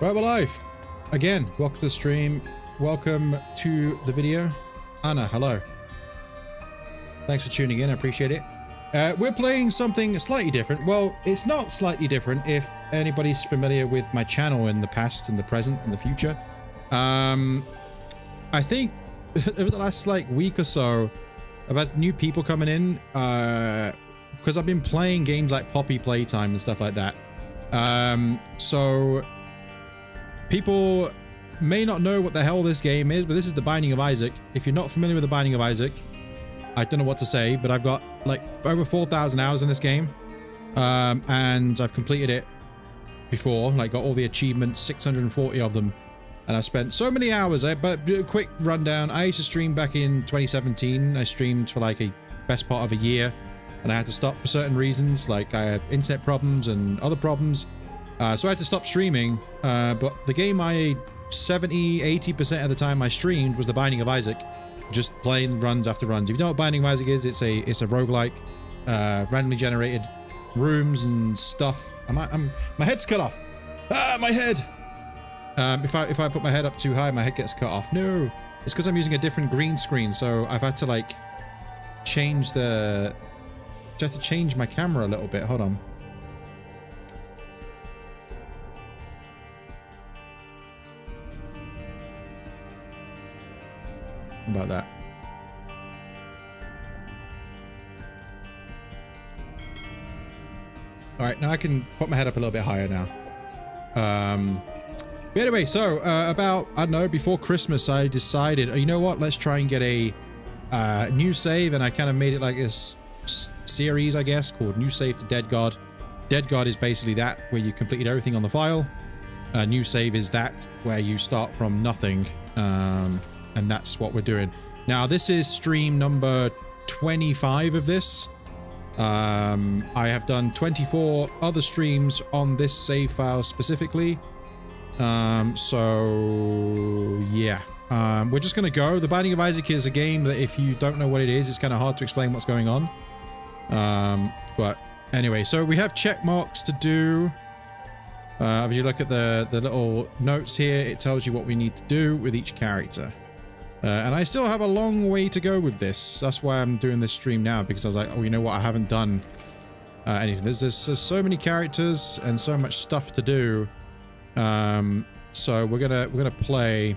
Right, we're live. Again, welcome to the stream. Welcome to the video. Anna, hello. Thanks for tuning in, I appreciate it. We're playing something slightly different. Well, it's not slightly different if anybody's familiar with my channel in the past and the present and the future. I think over the last like week or so, I've had new people coming in because I've been playing games like Poppy Playtime and stuff like that. So people may not know what the hell this game is, but this is The Binding of Isaac. If you're not familiar with The Binding of Isaac, I don't know what to say, but I've got like over 4,000 hours in this game. And I've completed it before, like got all the achievements, 640 of them. And I've spent so many hours, but a quick rundown. I used to stream back in 2017. I streamed for like a best part of a year, and I had to stop for certain reasons, like I had internet problems and other problems. So I had to stop streaming, but the game 70-80% of the time I streamed was The Binding of Isaac, just playing runs after runs. If you know what Binding of Isaac is, it's a roguelike, randomly generated rooms and stuff. My head's cut off. Ah, my head! If I put my head up too high, my head gets cut off. No, it's because I'm using a different green screen, so I've had to like change the... I have to change my camera a little bit. Hold on. How about that? All right, now I can put my head up a little bit higher now. But anyway, so about, I don't know, before Christmas, I decided, oh, you know what? Let's try and get a new save, and I kind of made it like this series, I guess, called New Save to Dead God. Dead God is basically that, where you completed everything on the file. New Save is that, where you start from nothing, and that's what we're doing. Now, this is stream number 25 of this. I have done 24 other streams on this save file specifically. So yeah, we're just gonna go. The Binding of Isaac is a game that if you don't know what it is, it's kind of hard to explain what's going on. But anyway, so we have check marks to do. If you look at the little notes here, it tells you what we need to do with each character. And I still have a long way to go with this. That's why I'm doing this stream now, because I was like, oh, you know what? I haven't done anything. There's so many characters and so much stuff to do. So we're gonna play.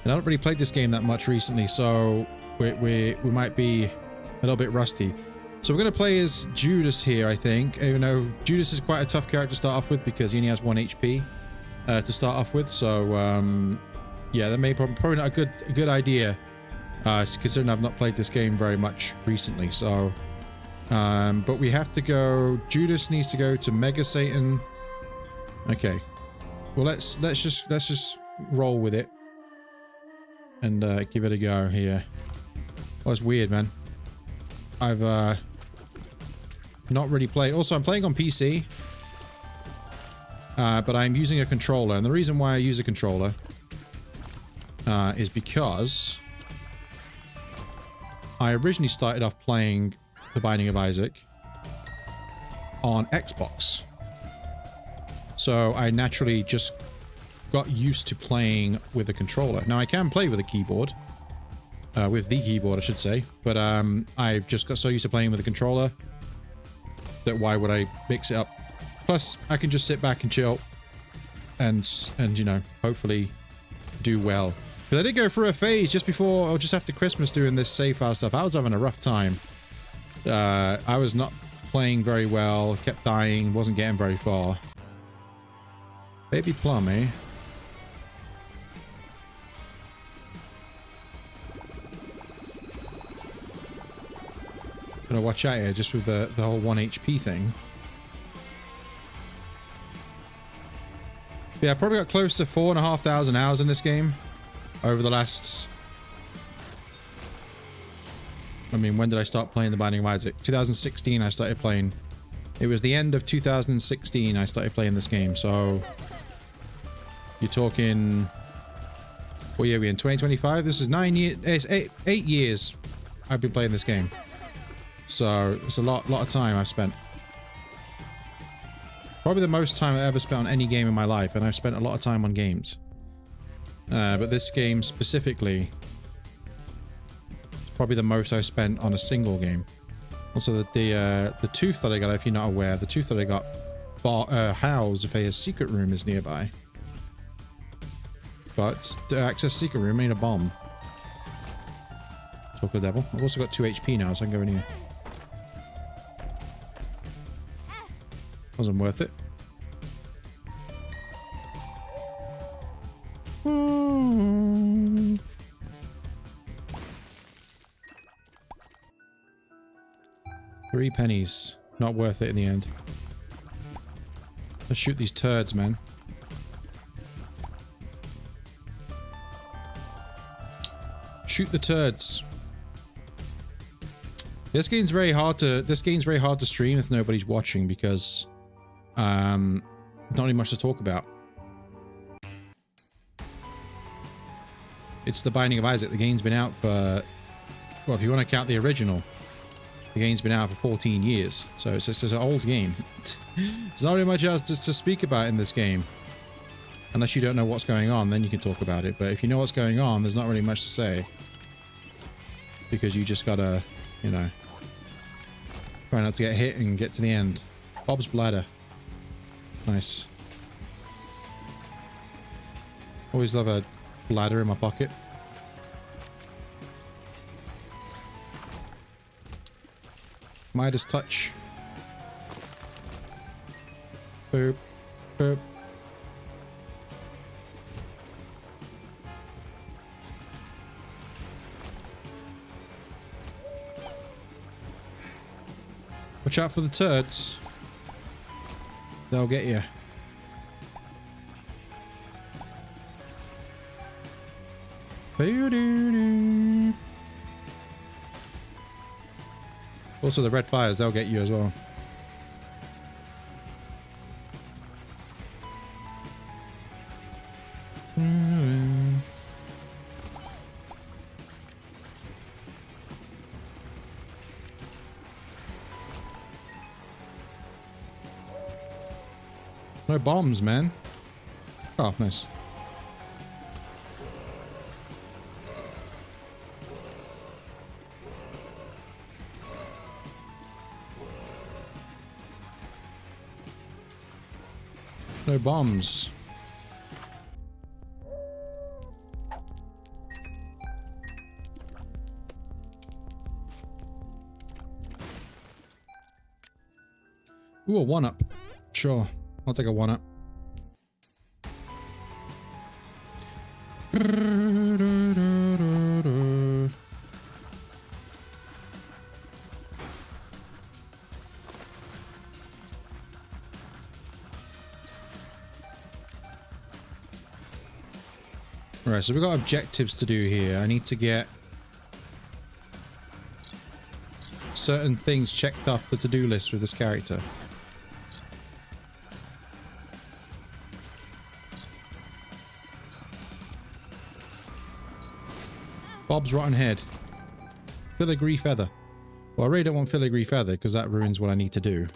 And I haven't really played this game that much recently, so we might be a little bit rusty. So we're gonna play as Judas here, I think. Even though Judas is quite a tough character to start off with because he only has 1 HP to start off with. So yeah, that may probably not a good idea, considering I've not played this game very much recently. So, but we have to go. Judas needs to go to Mega Satan. Okay, well let's just roll with it and give it a go here. Oh, it's weird, man. I've not really played. Also, I'm playing on PC, but I'm using a controller, and the reason why I use a controller is because I originally started off playing The Binding of Isaac on Xbox. So I naturally just got used to playing with a controller. Now I can play with a keyboard, with the keyboard I should say, but I've just got so used to playing with a controller that why would I mix it up? Plus I can just sit back and chill and you know, hopefully do well. But I did go through a phase just before or just after Christmas doing this save file stuff. I was having a rough time. I was not playing very well, kept dying, wasn't getting very far. Baby plum, eh? Gotta watch out here just with the whole 1 HP thing. Yeah, I probably got close to 4,500 hours in this game over the last... I mean, when did I start playing The Binding of Isaac? 2016 I started playing. It was the end of 2016 I started playing this game, so... You're talking... What year are we in? 2025? This is 9 years... It's 8 years I've been playing this game. So, it's a lot of time I've spent. Probably the most time I ever spent on any game in my life, and I've spent a lot of time on games. But this game specifically is probably the most I've spent on a single game. Also, the tooth that I got, if you're not aware, the tooth that I got housed if a secret room is nearby. But to access secret room, I need a bomb. Talk to the devil. I've also got 2 HP now, so I can go in here. Wasn't worth it. Hmm. 3 pennies. Not worth it in the end. Let's shoot these turds, man. Shoot the turds. This game's very hard to stream if nobody's watching because not really much to talk about. It's the Binding of Isaac. The game's been out for, well, if you want to count the original, the game's been out for 14 years. So it's just an old game. There's not really much else to speak about in this game. Unless you don't know what's going on, then you can talk about it. But if you know what's going on, there's not really much to say. Because you just gotta, you know, try not to get hit and get to the end. Bob's bladder. Nice. Always love a bladder in my pocket. Midas touch. Boop. Boop. Watch out for the turds. They'll get you. Also, the red fires, they'll get you as well. No bombs, man. Oh, nice. No bombs. Ooh, a 1-up. Sure. I'll take a 1-up. Alright, so we've got objectives to do here. I need to get certain things checked off the to-do list with this character. Bob's rotten head. Filigree feather. Well, I really don't want filigree feather because that ruins what I need to do.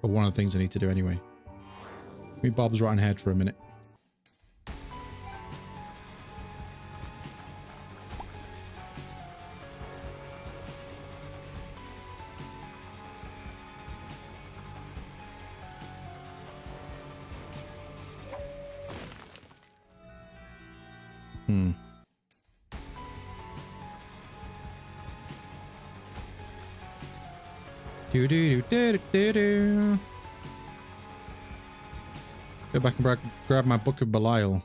Or one of the things I need to do anyway. Give me Bob's rotten head for a minute. Go back and grab my Book of Belial.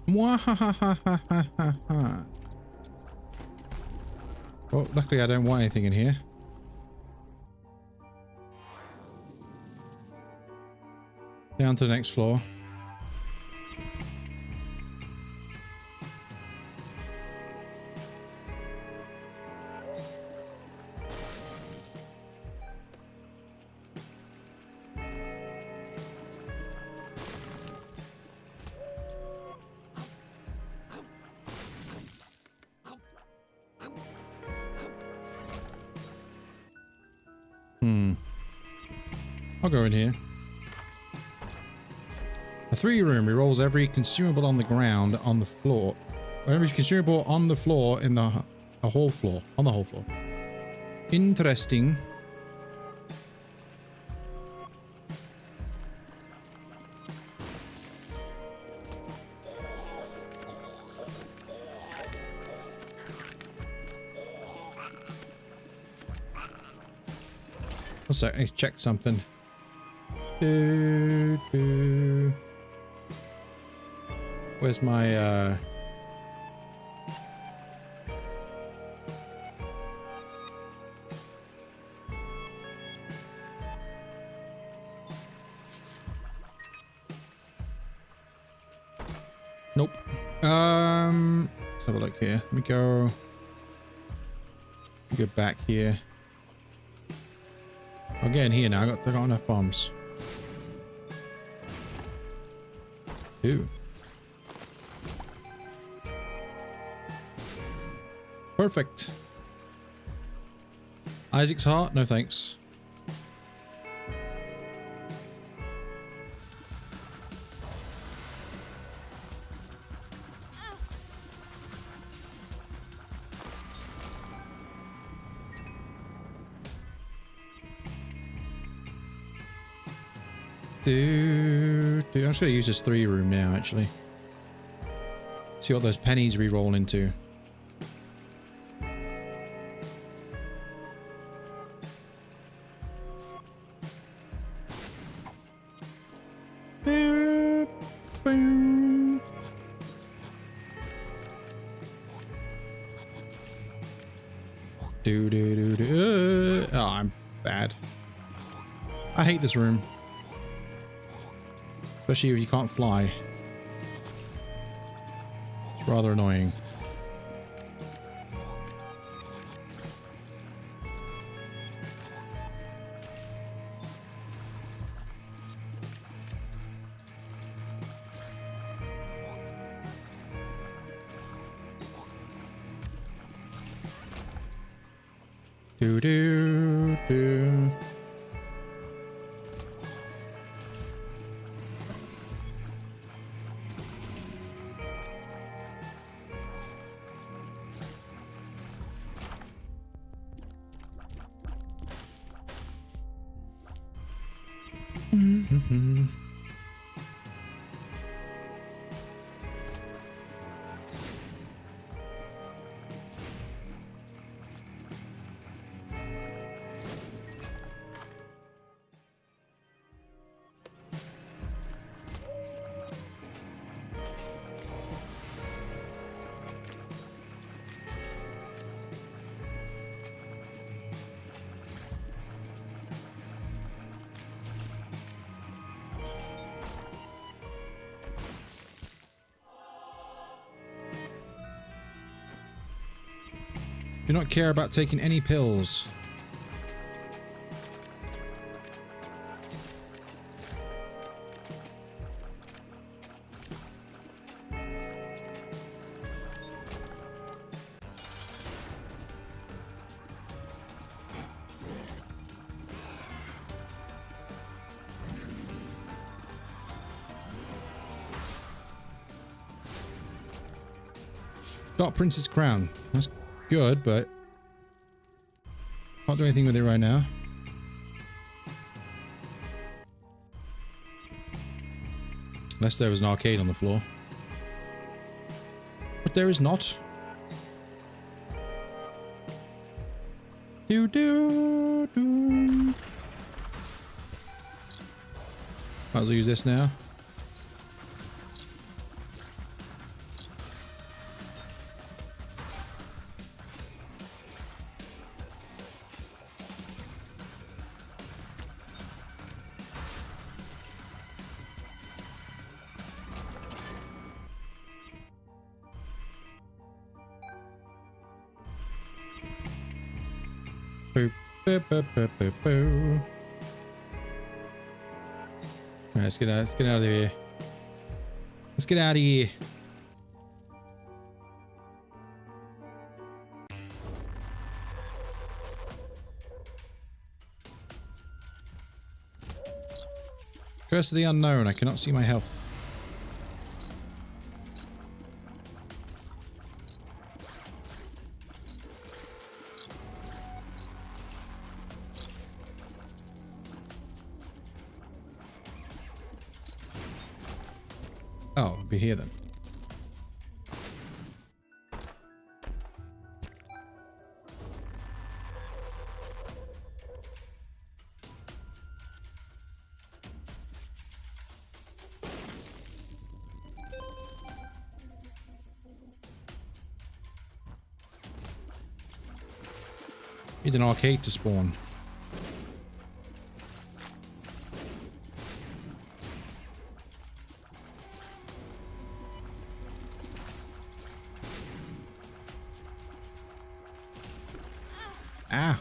Mwahahahahaha. Well, luckily I don't want anything in here. Down to the next floor. I'll go in here. A 3-room rerolls every consumable on the ground on the floor. Or every consumable on the floor in the whole floor. On the whole floor. Interesting. One sec, I need to check something. Where's my Nope. Let's have a look here. Let me go back here. I'll get in here now. I got enough bombs. 2. Perfect. Isaac's heart? No thanks. I'm just going to use this 3-room now, actually. See what those pennies re-roll into. Oh, I'm bad. I hate this room. Especially if you can't fly. It's rather annoying. Do do do. Do not care about taking any pills. Got Prince's Crown. That's good, but can't do anything with it right now. Unless there was an arcade on the floor. But there is not. Do do do. Might as well use this now. Alright, let's get out of here. Let's get out of here. Curse of the unknown. I cannot see my health. Oh, it'll be here then. Need an arcade to spawn. Ah.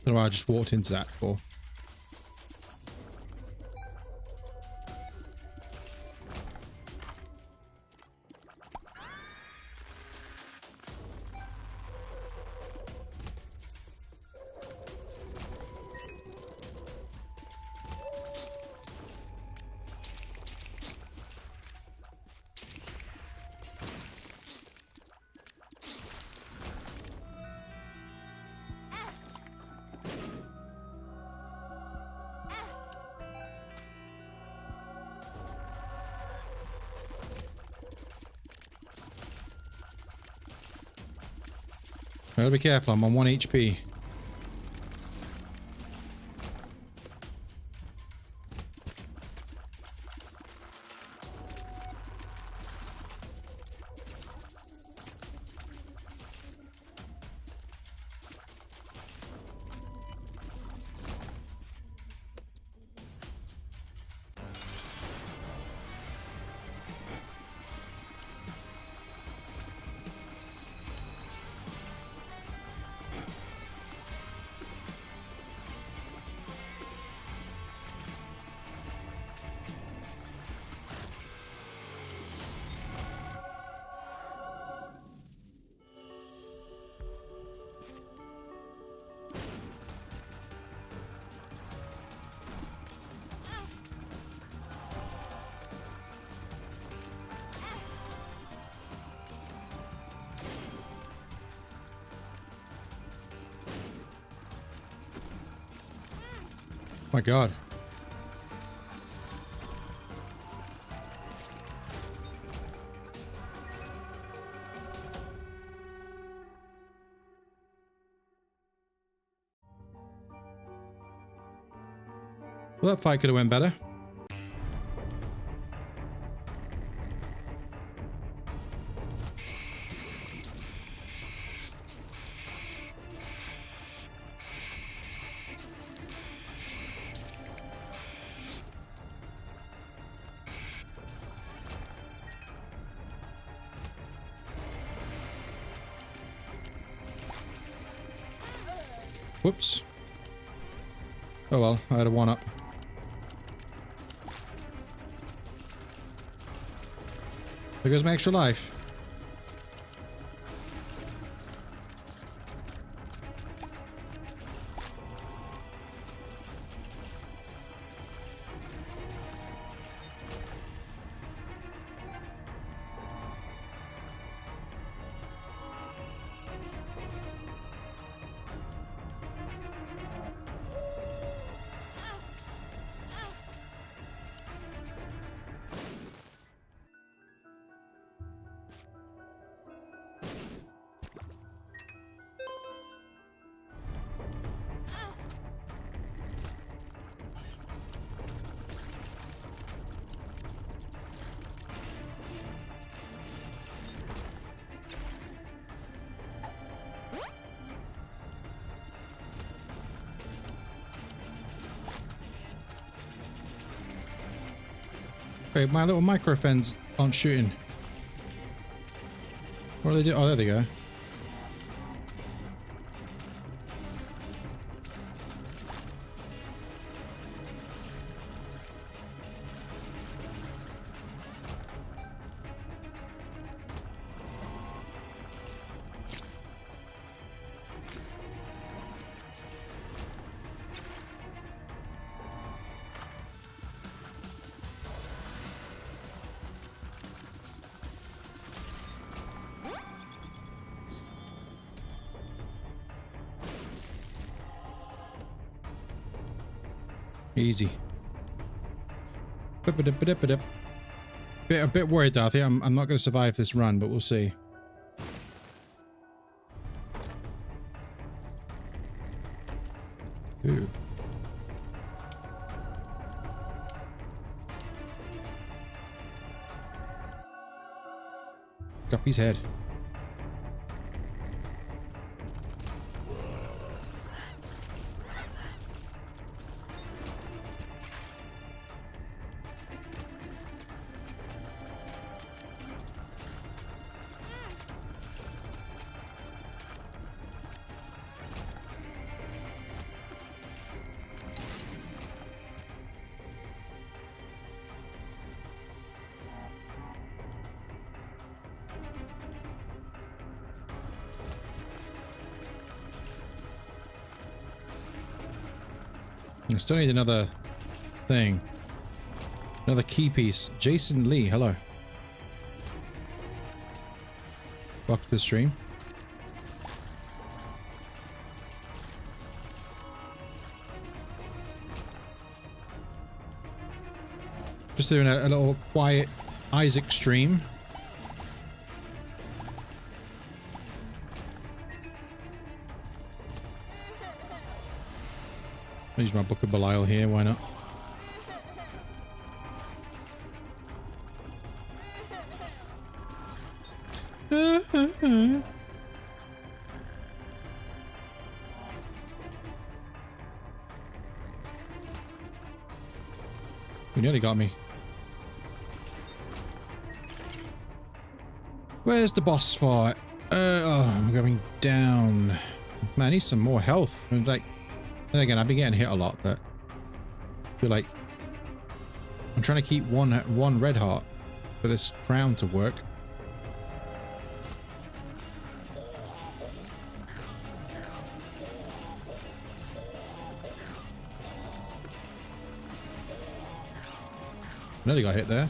I don't know why I just walked into that for. Gotta be careful, I'm on 1 HP. My God. Well, that fight could have went better. Whoops. Oh well, I had a 1-up. There goes my extra life. Okay, my little micro fens aren't shooting. What do they do? Oh, there they go. Easy. A bit worried, Darthy. I'm not going to survive this run, but we'll see. Ooh. Guppy's head. I still need another thing. Another key piece. Jason Lee, hello. Welcome to the stream. Just doing a little quiet Isaac stream. I'll use my Book of Belial here, why not? You nearly got me. Where's the boss fight? Oh, I'm going down. Man, I need some more health. I'm like, then again, I've been getting hit a lot, but I feel like I'm trying to keep one red heart for this crown to work. Nearly got hit there.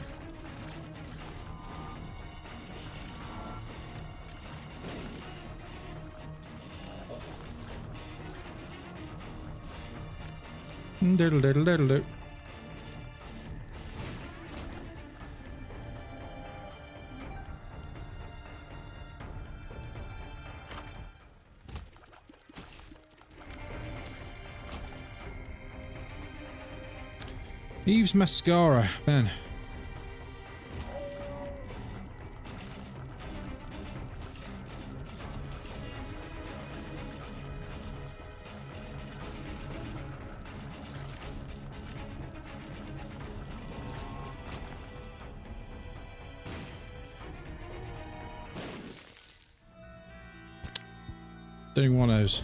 Diddle diddle diddle diddle. Eve's mascara, man. Don't even want those.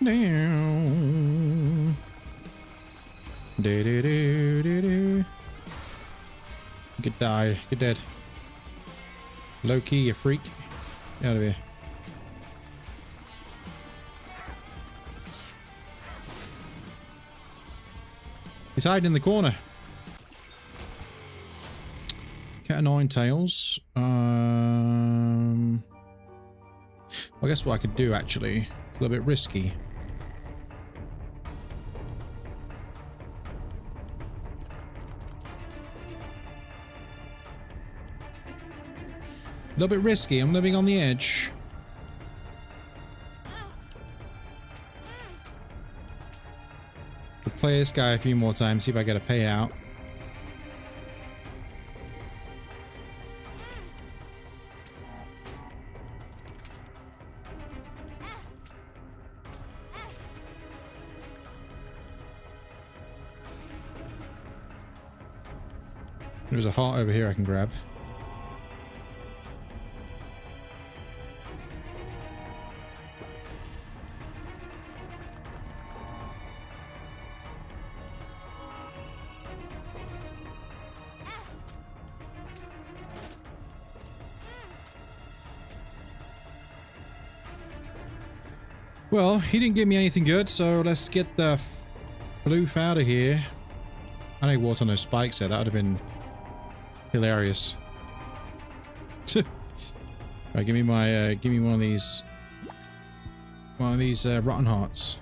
Down. Do do do do do. Get die. Get dead. Low key, you freak. Get out of here. He's hiding in the corner. Cat of nine tails. Well, I guess what I could do actually. It's a little bit risky. A little bit risky. I'm living on the edge. Could play this guy a few more times, see if I get a payout. There's a heart over here I can grab. Well, he didn't give me anything good, so let's get the floof out of here. I need water on those spikes there. That would have been hilarious. Right, give me my, give me one of these rotten hearts.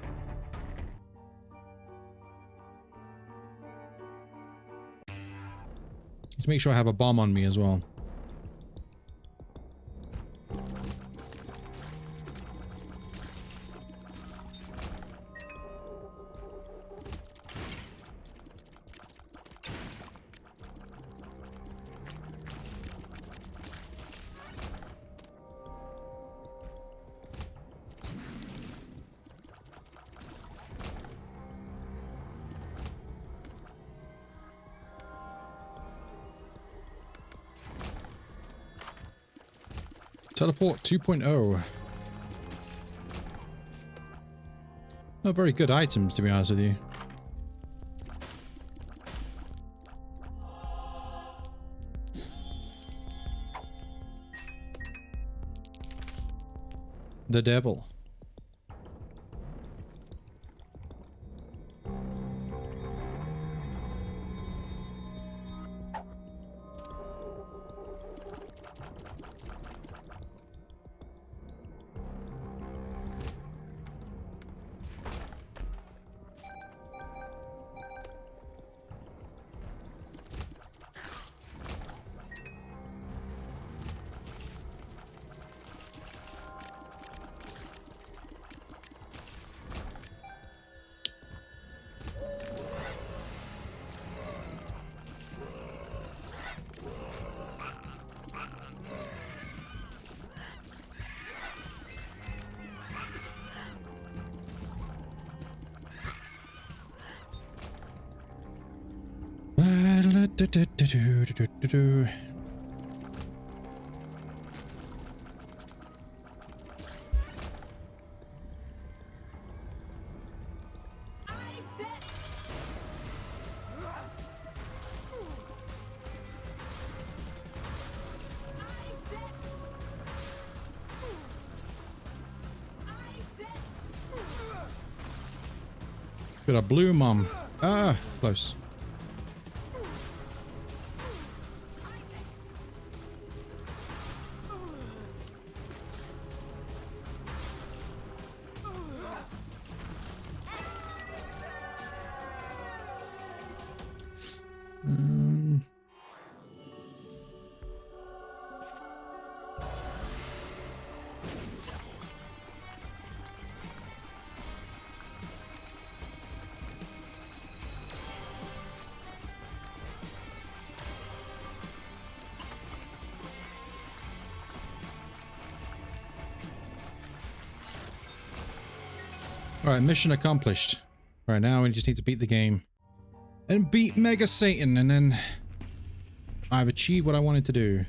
Need to make sure I have a bomb on me as well. Teleport 2.0. Not very good items, to be honest with you. The devil. Got a blue mom. Ah, close. Alright, mission accomplished. Right now we just need to beat the game. And beat Mega Satan, and then I've achieved what I wanted to do.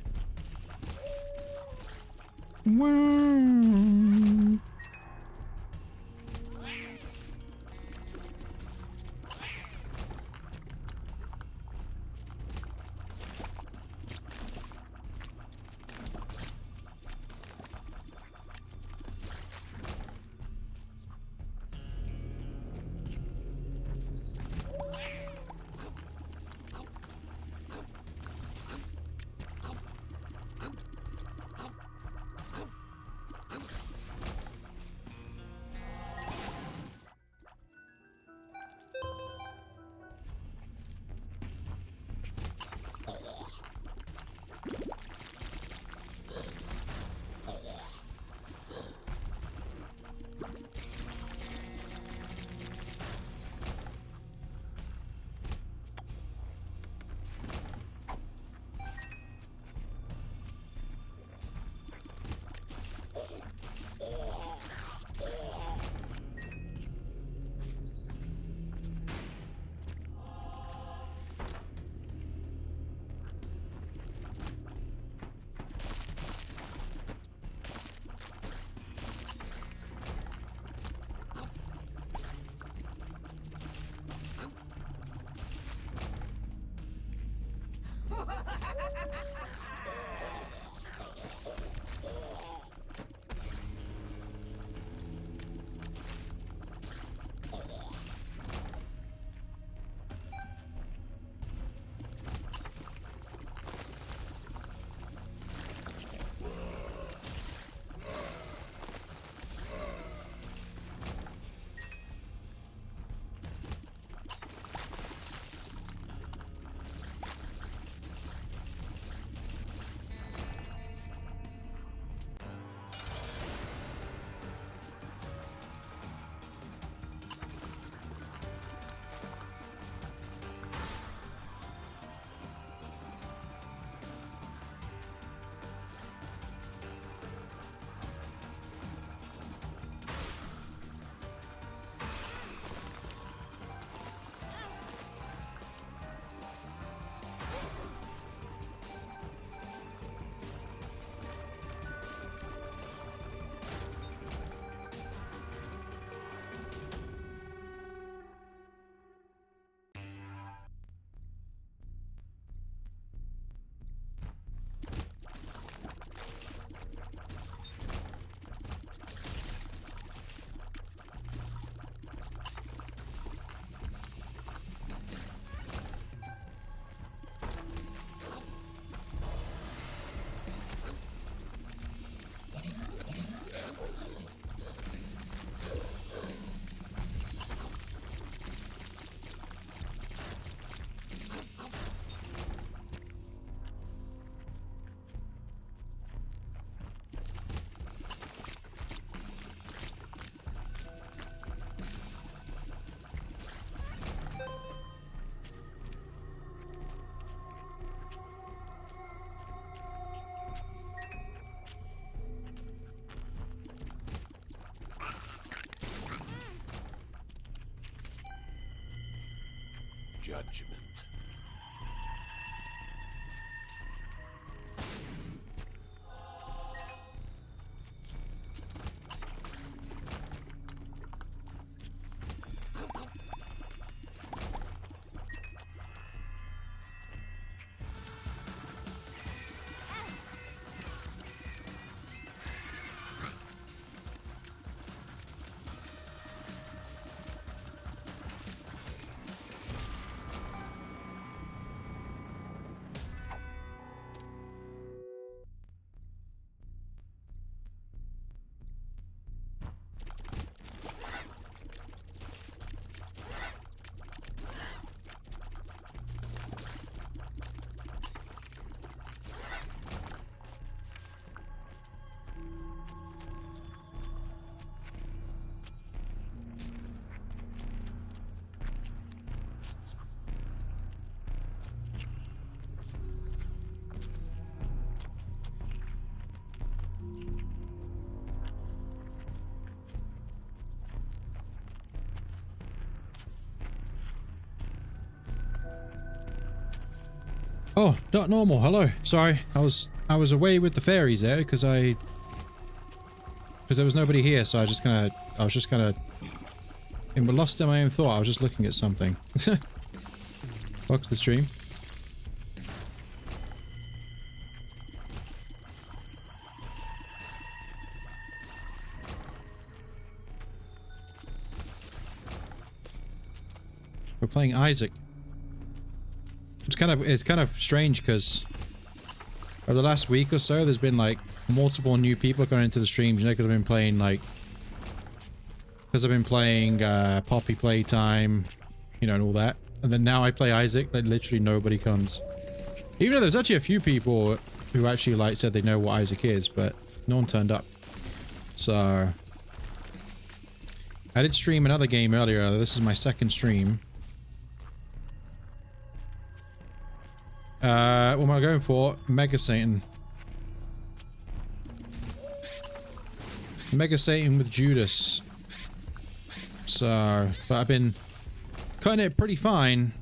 Wow. judgment. Oh, not normal. Hello. Sorry, I was away with the fairies there because there was nobody here, so I was just kind of lost in my own thought. I was just looking at something. Welcome to the stream. We're playing Isaac. It's kind of strange because over the last week or so, there's been like multiple new people going into the streams, you know, because I've been playing Poppy Playtime, you know, and all that. And then now I play Isaac, like literally nobody comes. Even though there's actually a few people who actually like said they know what Isaac is, but no one turned up. So I did stream another game earlier. This is my second stream. What am I going for? Mega Satan. Mega Satan with Judas. So, but I've been cutting it pretty fine.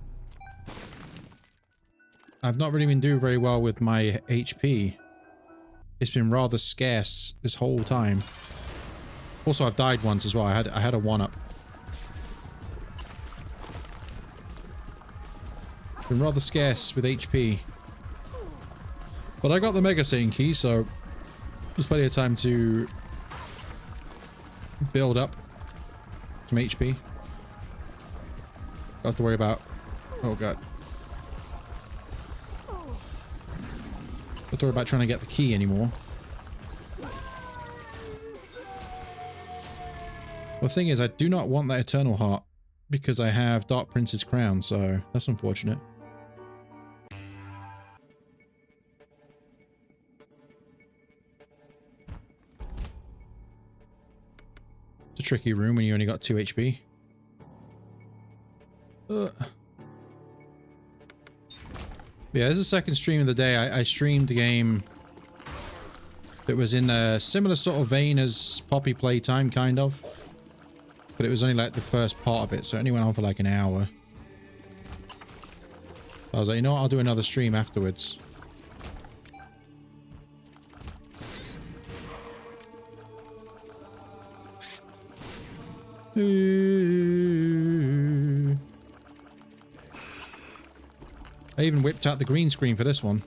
I've not really been doing very well with my HP. It's been rather scarce this whole time. Also, I've died once as well. I had a 1-up. Been rather scarce with HP. But I got the Mega Satan key, so there's plenty of time to build up some HP. Don't have to worry about... Oh god. Don't have to worry about trying to get the key anymore. Well, the thing is, I do not want that Eternal Heart because I have Dark Prince's crown, so that's unfortunate. It's a tricky room when you only got 2 HP. Yeah, this is the second stream of the day. I streamed a game that was in a similar sort of vein as Poppy Playtime, kind of. But it was only like the first part of it, so it only went on for like an hour. I was like, you know what, I'll do another stream afterwards. I even whipped out the green screen for this one.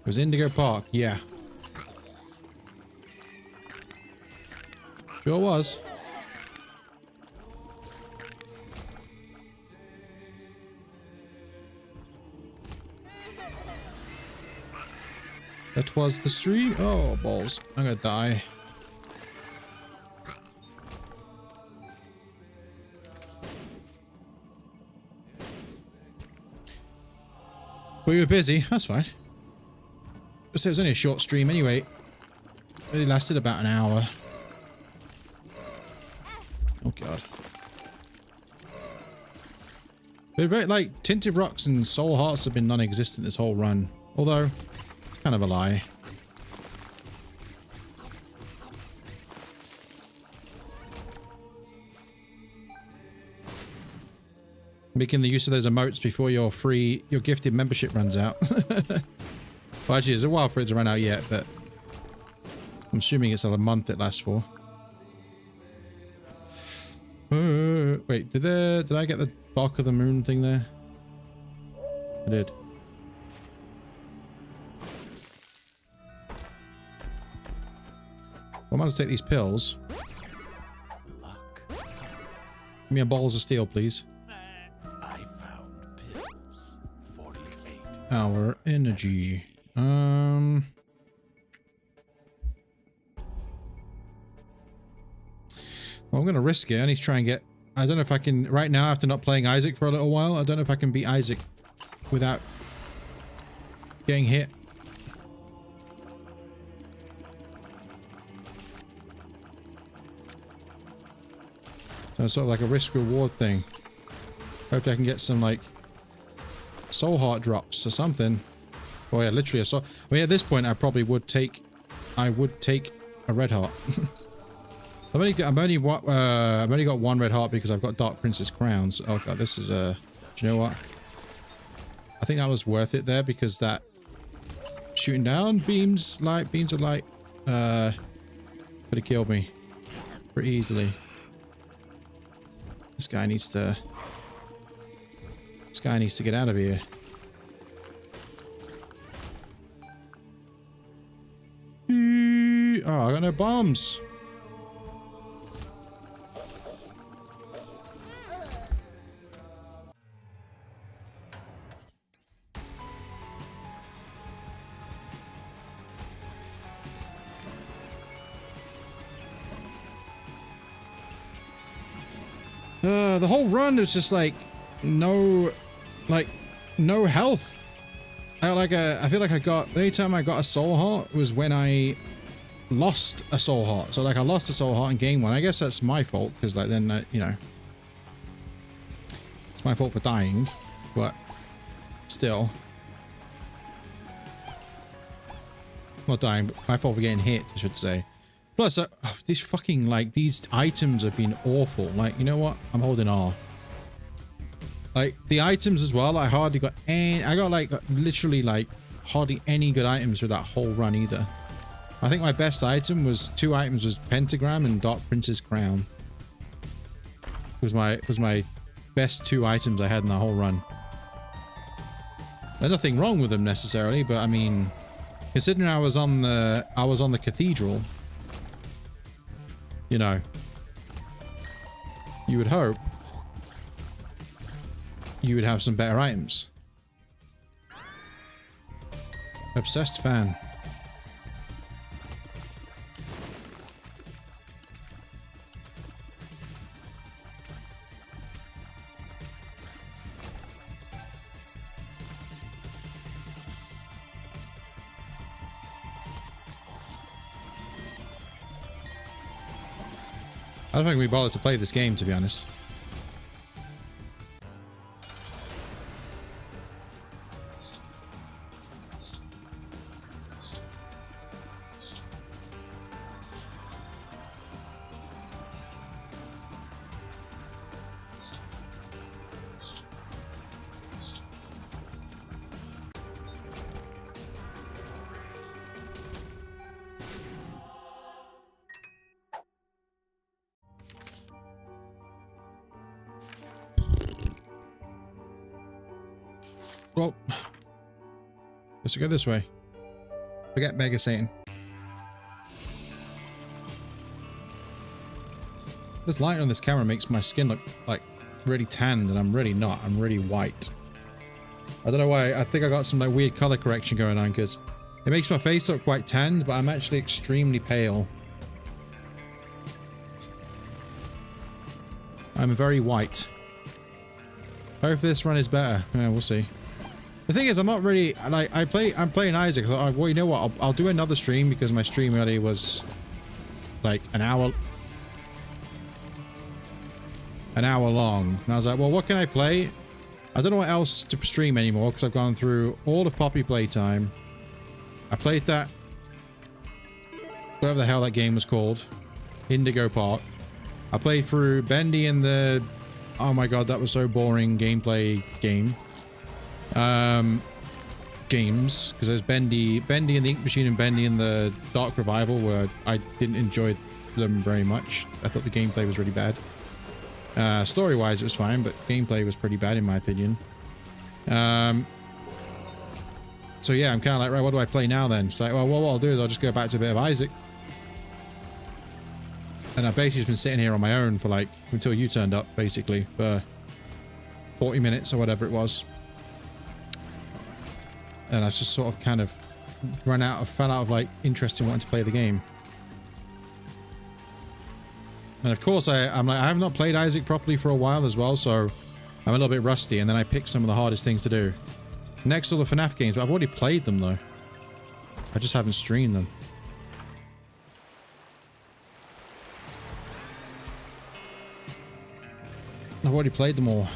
It was Indigo Park, yeah. Sure was. That was the stream. Oh, balls. I'm gonna die. We were busy. That's fine. It was only a short stream anyway. It only lasted about an hour. Oh god. But very, like, Tinted Rocks and Soul Hearts have been non-existent this whole run. Although, kind of a lie. Making the use of those emotes before your gifted membership runs out. Well, actually, there's a while for it to run out yet, but I'm assuming it's a month it lasts for. Wait, did I get the Bark of the Moon thing there? I did. Well, I might as well take these pills. Give me a balls of steel, please. I found pills. 48. Our energy. Well, I'm going to risk it. I need to try and get... I don't know if I can... Right now, after not playing Isaac for a little while, I don't know if I can beat Isaac without getting hit. So it's sort of like a risk-reward thing. Hopefully I can get some, like, soul heart drops or something. Oh yeah, literally a soul... Well, yeah, at this point, I probably would take... I would take a red heart. I've only got one red heart because I've got Dark Prince's crowns. Oh god, this is do you know what? I think that was worth it there because that shooting down beams of light could have killed me pretty easily. This guy needs to get out of here. Oh, I got no bombs. The whole run was just like no health. I feel like I got the only time I got a soul heart was when I lost a soul heart. So like I lost a soul heart in game one. I guess that's my fault because like then you know, it's my fault for dying, but still not dying, but my fault for getting hit, I should say. Plus, these fucking, like, these items have been awful. Like, you know what? I'm holding R. Like, the items as well, I hardly got any... I got, like, literally, like, hardly any good items for that whole run either. I think my best item was... 2 items was Pentagram and Dark Prince's Crown. Was my best 2 items I had in the whole run. There's nothing wrong with them necessarily, but I mean... Considering I was on the Cathedral... You know, you would hope you would have some better items. Obsessed fan. I don't think we bothered to play this game, to be honest. Well, let's go this way. Forget Mega Satan. This light on this camera makes my skin look like really tanned, and I'm really not. I'm really white. I don't know why. I think I got some like weird color correction going on because it makes my face look quite tanned, but I'm actually extremely pale. I'm very white. Hope this run is better. Yeah, we'll see. The thing is, I'm not really like I'm playing Isaac. I thought, well, you know what? I'll do another stream because my stream earlier was like an hour long. And I was like, well, what can I play? I don't know what else to stream anymore because I've gone through all of Poppy Playtime. I played that, whatever the hell that game was called, Indigo Park. I played through Bendy and the Oh my god, that was so boring gameplay game. Games, because there's Bendy in the Ink Machine and Bendy in the Dark Revival, where I didn't enjoy them very much. I thought the gameplay was really bad. Story-wise, it was fine, but gameplay was pretty bad in my opinion. So yeah, I'm kind of like, right, what do I play now then? It's like, well, what I'll do is I'll just go back to a bit of Isaac. And I've basically just been sitting here on my own for like, until you turned up, basically, for 40 minutes or whatever it was. And I just sort of kind of fell out of like interest in wanting to play the game. And of course I'm like, I have not played Isaac properly for a while as well, so I'm a little bit rusty, and then I picked some of the hardest things to do. Next, all the FNAF games, but I've already played them though. I just haven't streamed them. I've already played them all.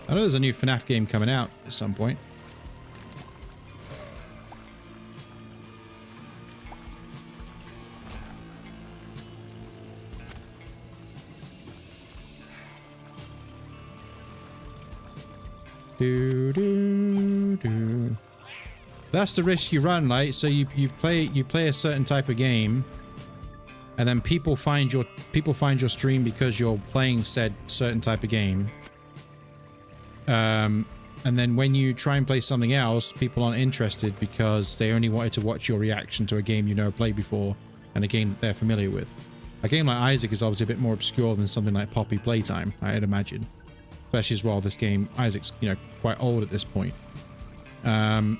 I know there's a new FNAF game coming out at some point. That's the risk you run, right? So you play a certain type of game, and then people find your stream because you're playing said certain type of game. And then when you try and play something else, people aren't interested because they only wanted to watch your reaction to a game you never played before and a game that they're familiar with. A game like Isaac is obviously a bit more obscure than something like Poppy Playtime, I'd imagine. Especially as well, this game, Isaac's, you know, quite old at this point. Yeah,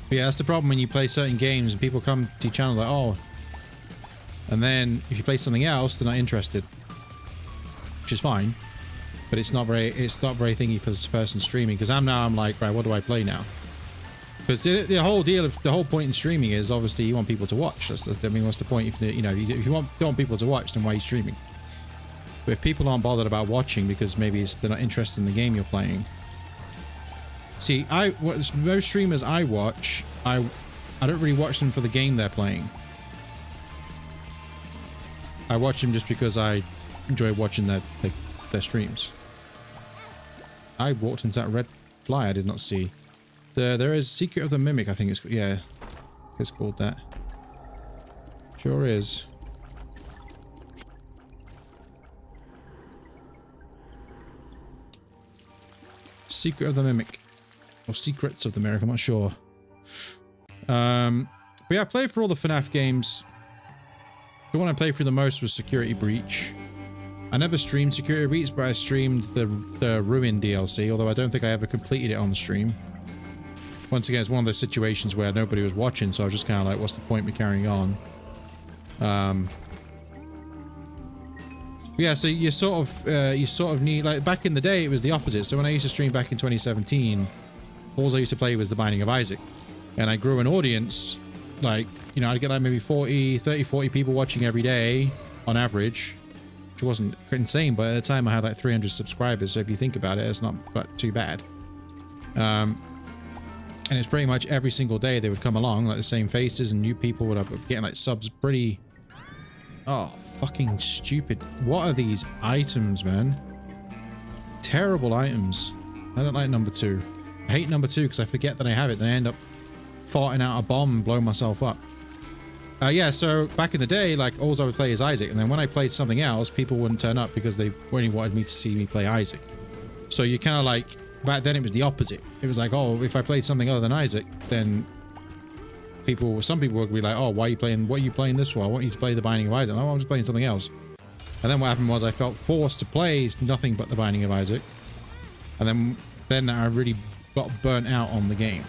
that's the problem when you play certain games and people come to your channel like, oh, and then if you play something else, they're not interested, which is fine, but it's not very thingy for this person streaming. Because I'm like, right, what do I play now? Because the whole point in streaming is obviously you want people to watch. I mean, what's the point if you know if you don't want people to watch, then why are you streaming? But if people aren't bothered about watching because maybe they're not interested in the game you're playing. See, most streamers I watch, I don't really watch them for the game they're playing. I watch them just because I enjoy watching their streams. I walked into that red fly I did not see. There is Secret of the Mimic, I think it's, yeah, it's called that. Sure is. Secret of the Mimic. Or Secrets of the Mimic, I'm not sure. But yeah, I played through all the FNAF games. The one I played through the most was Security Breach. I never streamed Security Breach, but I streamed the Ruin DLC, although I don't think I ever completed it on the stream. Once again, it's one of those situations where nobody was watching, so I was just kind of like, what's the point of me carrying on? Yeah, so you sort of need, like, back in the day, it was the opposite. So when I used to stream back in 2017, all I used to play was The Binding of Isaac. And I grew an audience, like, you know, I'd get like maybe 30, 40 people watching every day on average, which wasn't insane, but at the time I had like 300 subscribers, so if you think about it, it's not too bad. And it's pretty much every single day they would come along, like the same faces, and new people would have getting like subs pretty... Oh, fucking stupid. What are these items, man? Terrible items. I don't like number 2. I hate number 2 because I forget that I have it, then I end up farting out a bomb and blow myself up. Yeah, so back in the day, like, all I would play is Isaac, and then when I played something else, people wouldn't turn up because they only wanted me to see me play Isaac. So you kind of like... Back then it was the opposite. It was like, oh, if I played something other than Isaac, then some people would be like, oh, why are you playing, what are you playing this for? I want you to play The Binding of Isaac. Oh, I'm just playing something else. And then what happened was I felt forced to play nothing but The Binding of Isaac. And then I really got burnt out on the game.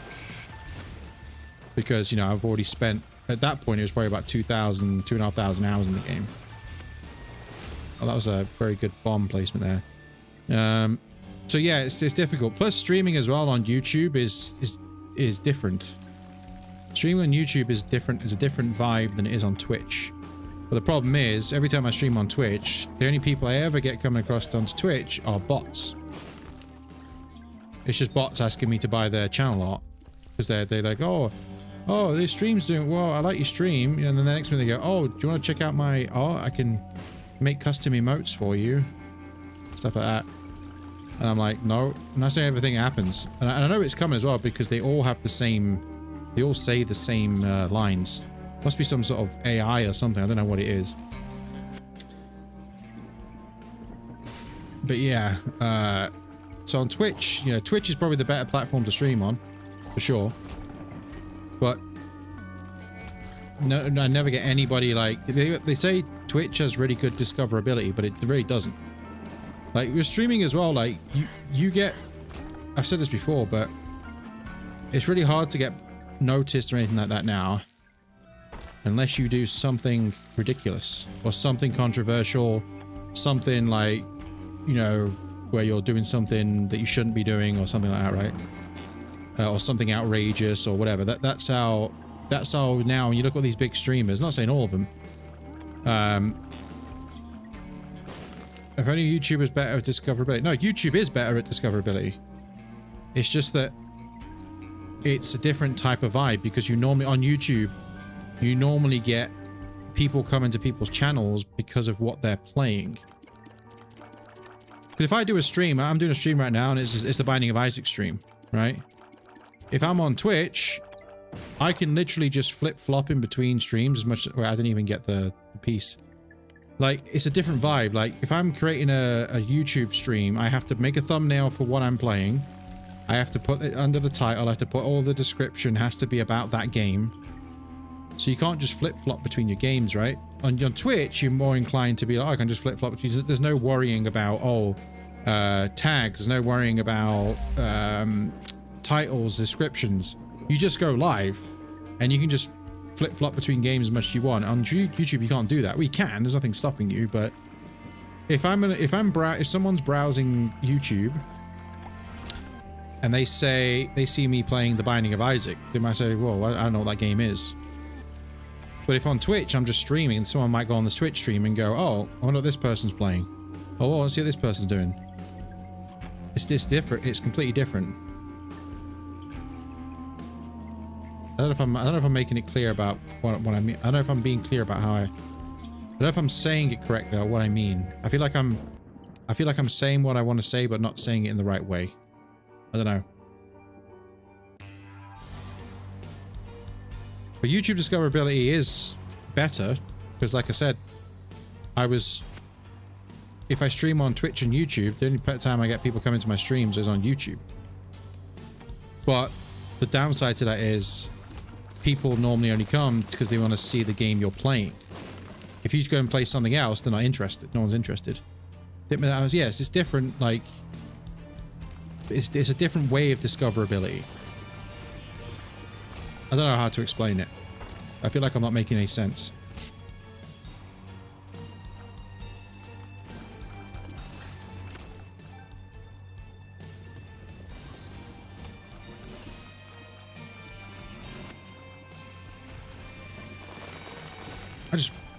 Because, you know, I've already spent, at that point, it was probably about 2,500 hours in the game. Oh, that was a very good bomb placement there. So yeah, it's difficult. Plus streaming as well on YouTube is different. Streaming on YouTube is different. It's a different vibe than it is on Twitch. But the problem is, every time I stream on Twitch, the only people I ever get coming across onto Twitch are bots. It's just bots asking me to buy their channel art. because they're like, oh, this stream's doing well. I like your stream. And then the next minute they go, oh, do you want to check out my art? I can make custom emotes for you, stuff like that. And I'm like, no. And that's how everything happens. And I know it's coming as well because they all have the same. They all say the same lines. Must be some sort of AI or something. I don't know what it is. But yeah, so on Twitch, you know, Twitch is probably the better platform to stream on, for sure. But no, I never get anybody like they say Twitch has really good discoverability, but it really doesn't. Like with streaming as well, like you get. I've said this before, but it's really hard to get noticed or anything like that now, unless you do something ridiculous or something controversial, something like, you know, where you're doing something that you shouldn't be doing or something like that, right? Or something outrageous or whatever. That's how now when you look at these big streamers, not saying all of them, if only YouTube is better at discoverability. No, YouTube is better at discoverability. It's just that it's a different type of vibe because you normally on YouTube, you normally get people coming to people's channels because of what they're playing. Because if I do a stream, I'm doing a stream right now and it's the Binding of Isaac stream, right? If I'm on Twitch, I can literally just flip-flop in between streams as much as... Well, I didn't even get the piece. Like, it's a different vibe. Like, if I'm creating a YouTube stream, I have to make a thumbnail for what I'm playing. I have to put it under the title. I have to put all the description. Has to be about that game. So you can't just flip-flop between your games, right? On Twitch, you're more inclined to be like, oh, I can just flip-flop between... There's no worrying about, tags. There's no worrying about titles, descriptions. You just go live, and you can just flip-flop between games as much as you want. On YouTube, you can't do that. Well, you can. There's nothing stopping you, but if someone's browsing YouTube and they see me playing The Binding of Isaac, they might say, "Whoa, I don't know what that game is." But if on Twitch I'm just streaming, and someone might go on the Twitch stream and go, "Oh, I wonder what this person's playing. Oh, let's see what this person's doing." It's different. It's completely different. I don't know if I'm making it clear about what I mean. I don't know if I'm being clear about how I don't know if I'm saying it correctly or what I mean. I feel like I'm saying what I want to say, but not saying it in the right way. I don't know. But YouTube discoverability is better because, like I said, if I stream on Twitch and YouTube, the only time I get people coming to my streams is on YouTube. But the downside to that is people normally only come because they want to see the game you're playing. If you go and play something else, they're not interested. No one's interested. Yes, it's different. Like, it's a different way of discoverability. I don't know how to explain it. I feel like I'm not making any sense.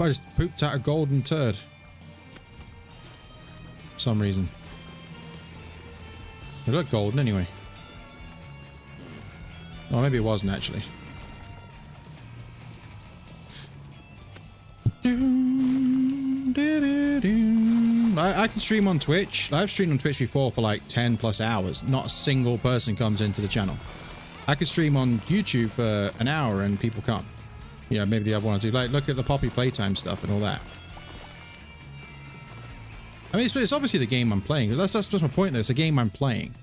I just pooped out a golden turd. For some reason. It looked golden anyway. Oh, maybe it wasn't actually. I can stream on Twitch. I've streamed on Twitch before for like 10 plus hours. Not a single person comes into the channel. I could stream on YouTube for an hour and people come. Yeah, maybe the other one or two. Like, look at the Poppy Playtime stuff and all that. I mean, it's obviously the game I'm playing. That's just my point there. It's a game I'm playing.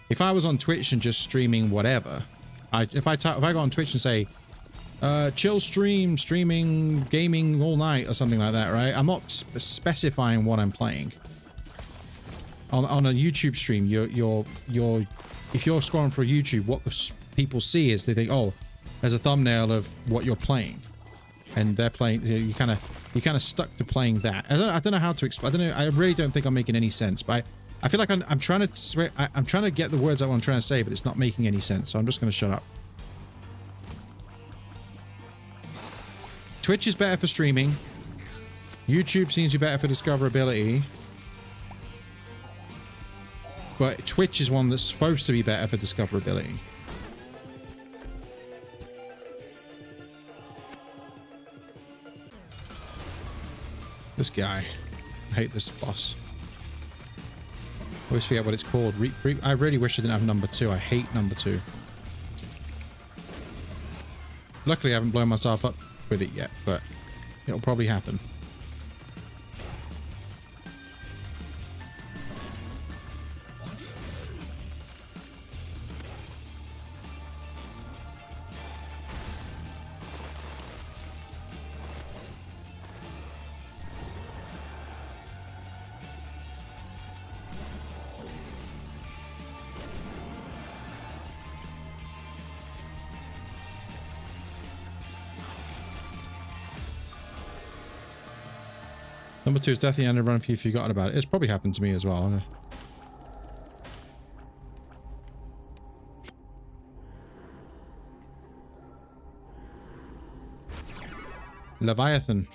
If I was on Twitch and just streaming whatever, if I go on Twitch and say, chill streaming gaming all night or something like that, right? I'm not specifying what I'm playing. On a YouTube stream, if you're scrolling for YouTube, what the people see is they think, oh, there's a thumbnail of what you're playing, and they're playing. You kind of stuck to playing that. I don't know how to explain. I don't know. I really don't think I'm making any sense. But I feel like I'm trying to get the words out what I'm trying to say, but it's not making any sense. So I'm just going to shut up. Twitch is better for streaming. YouTube seems to be better for discoverability. But Twitch is one that's supposed to be better for discoverability. This guy. I hate this boss. I always forget what it's called. I really wish I didn't have number 2. I hate number 2. Luckily, I haven't blown myself up with it yet, but it'll probably happen. Number 2 is definitely end of run if you've forgotten about it. It's probably happened to me as well. Leviathan.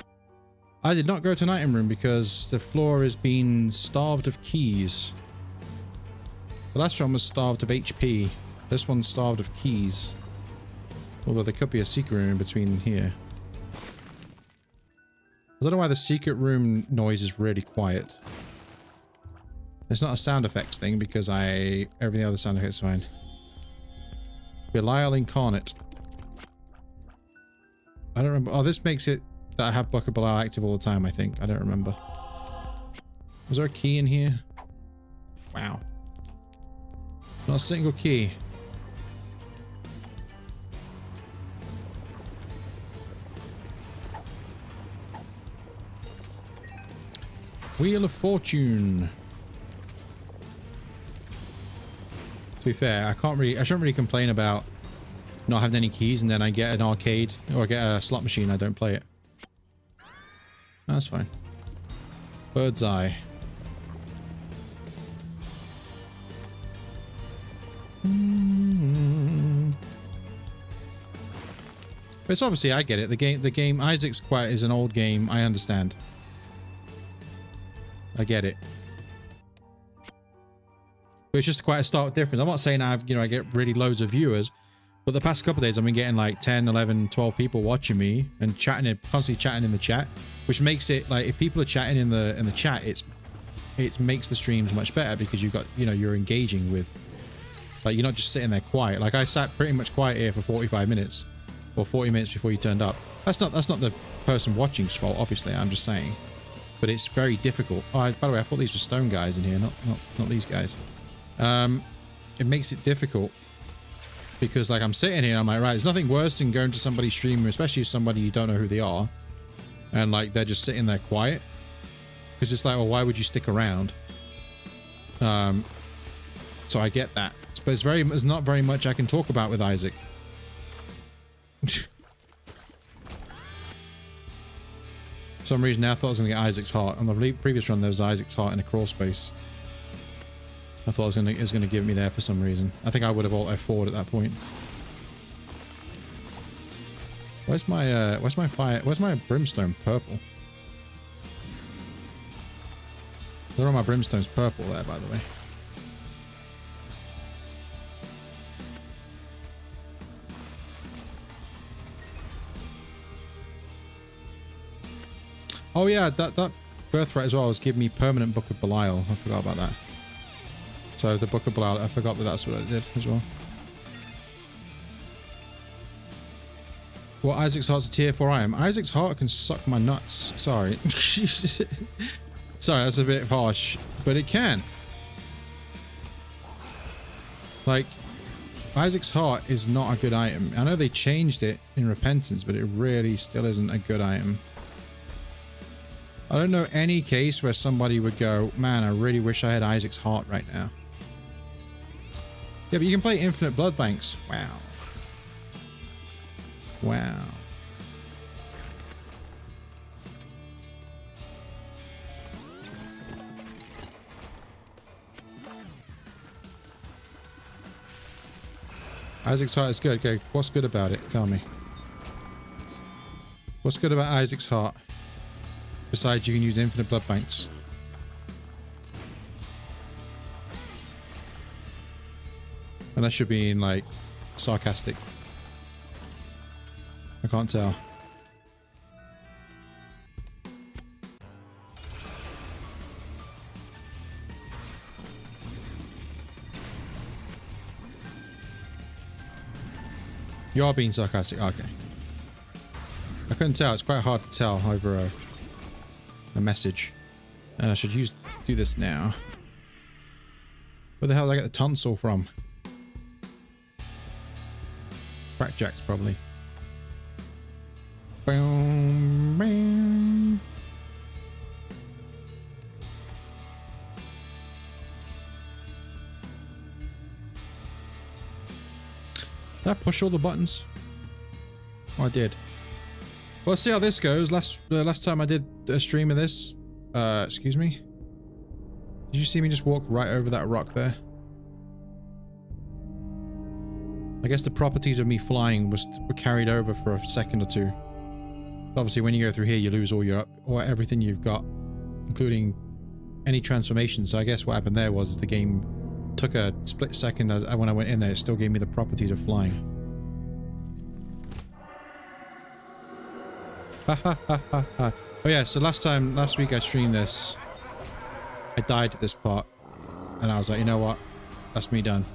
I did not go to an item room because the floor has been starved of keys. The last one was starved of HP. This one's starved of keys. Although there could be a secret room in between here. I don't know why the secret room noise is really quiet. It's not a sound effects thing because every other sound effects is fine. Belial Incarnate. I don't remember. Oh, this makes it that I have Book of Belial active all the time, I think. I don't remember. Was there a key in here? Wow. Not a single key. Wheel of Fortune. To be fair, I shouldn't really complain about not having any keys and then I get an arcade or I get a slot machine, I don't play it. That's fine. Bird's Eye. But it's obviously, I get it. The game Isaac's Quest is an old game. I understand. I get it. But it's just quite a stark difference. I'm not saying I get really loads of viewers, but the past couple of days I've been getting like 10, 11, 12 people watching me and constantly chatting in the chat, which makes it like if people are chatting in the chat, it makes the streams much better because you've got, you're engaging with, like, you're not just sitting there quiet. Like I sat pretty much quiet here for 45 minutes or 40 minutes before you turned up. That's not the person watching's fault, obviously. I'm just saying. But it's very difficult. Oh, by the way, I thought these were stone guys in here, not these guys. It makes it difficult because, like, I'm sitting here and I'm like, right, there's nothing worse than going to somebody's stream, especially somebody you don't know who they are, and like they're just sitting there quiet. Because it's like, well, why would you stick around? So I get that, but there's not very much I can talk about with Isaac. For some reason now I thought I was going to get Isaac's Heart. On the previous run there was Isaac's Heart in a crawl space. I thought it was going to give me there for some reason. I think I would have alt F4'd at that point. Where's my brimstone purple? I don't know, my brimstone's purple there, by the way. Oh yeah, that birthright as well was giving me permanent Book of Belial. I forgot about that. So the Book of Belial, I forgot that's what I did as well. Well, Isaac's Heart's a tier 4 item. Isaac's Heart can suck my nuts. Sorry. Sorry, that's a bit harsh, but it can. Like, Isaac's Heart is not a good item. I know they changed it in Repentance, but it really still isn't a good item. I don't know any case where somebody would go, man, I really wish I had Isaac's Heart right now. Yeah, but you can play Infinite Blood Banks. Wow. Wow. Isaac's Heart is good. Okay, what's good about it? Tell me. What's good about Isaac's Heart? Besides, you can use Infinite Blood Banks. And that should be in, like, sarcastic. I can't tell. You're being sarcastic. Okay. I couldn't tell. It's quite hard to tell over a message. And I should do this now. Where the hell did I get the tonsil from? Crackjacks, probably. Boom, boom. Did I push all the buttons? Oh, I did. Well, let's see how this goes. Last time I did a stream of this, excuse me. Did you see me just walk right over that rock there? I guess the properties of me flying were carried over for a second or two. Obviously, when you go through here, you lose or everything you've got, including any transformation. So I guess what happened there was the game took a split second when I went in there. It still gave me the properties of flying. Ha ha ha ha ha. Oh yeah, so last week I streamed this. I died at this part, and I was like, you know what? That's me done.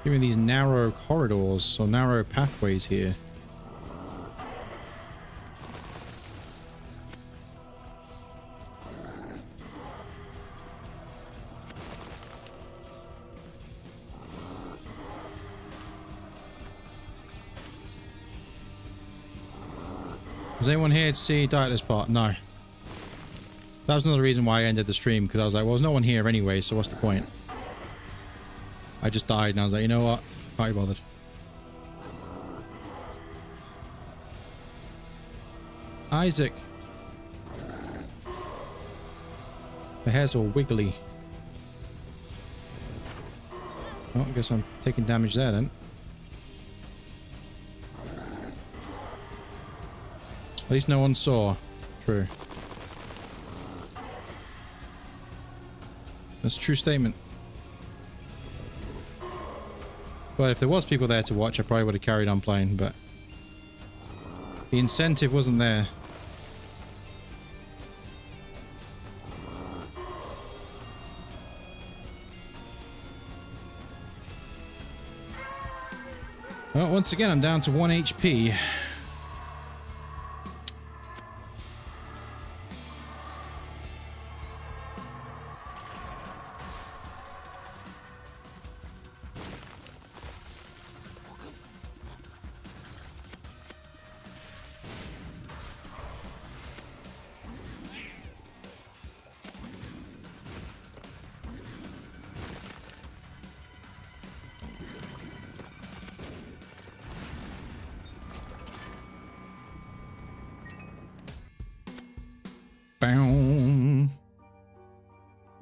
Give me these narrow corridors, or narrow pathways here. Was anyone here to see die at this part? No. That was another reason why I ended the stream, because I was like, well, there's no one here anyway, so what's the point? I just died and I was like, you know what? Can't be bothered. Isaac. The hair's all wiggly. Well, I guess I'm taking damage there then. At least no one saw. True. That's a true statement. Well, if there was people there to watch, I probably would have carried on playing, but the incentive wasn't there. Well, once again, I'm down to 1 HP.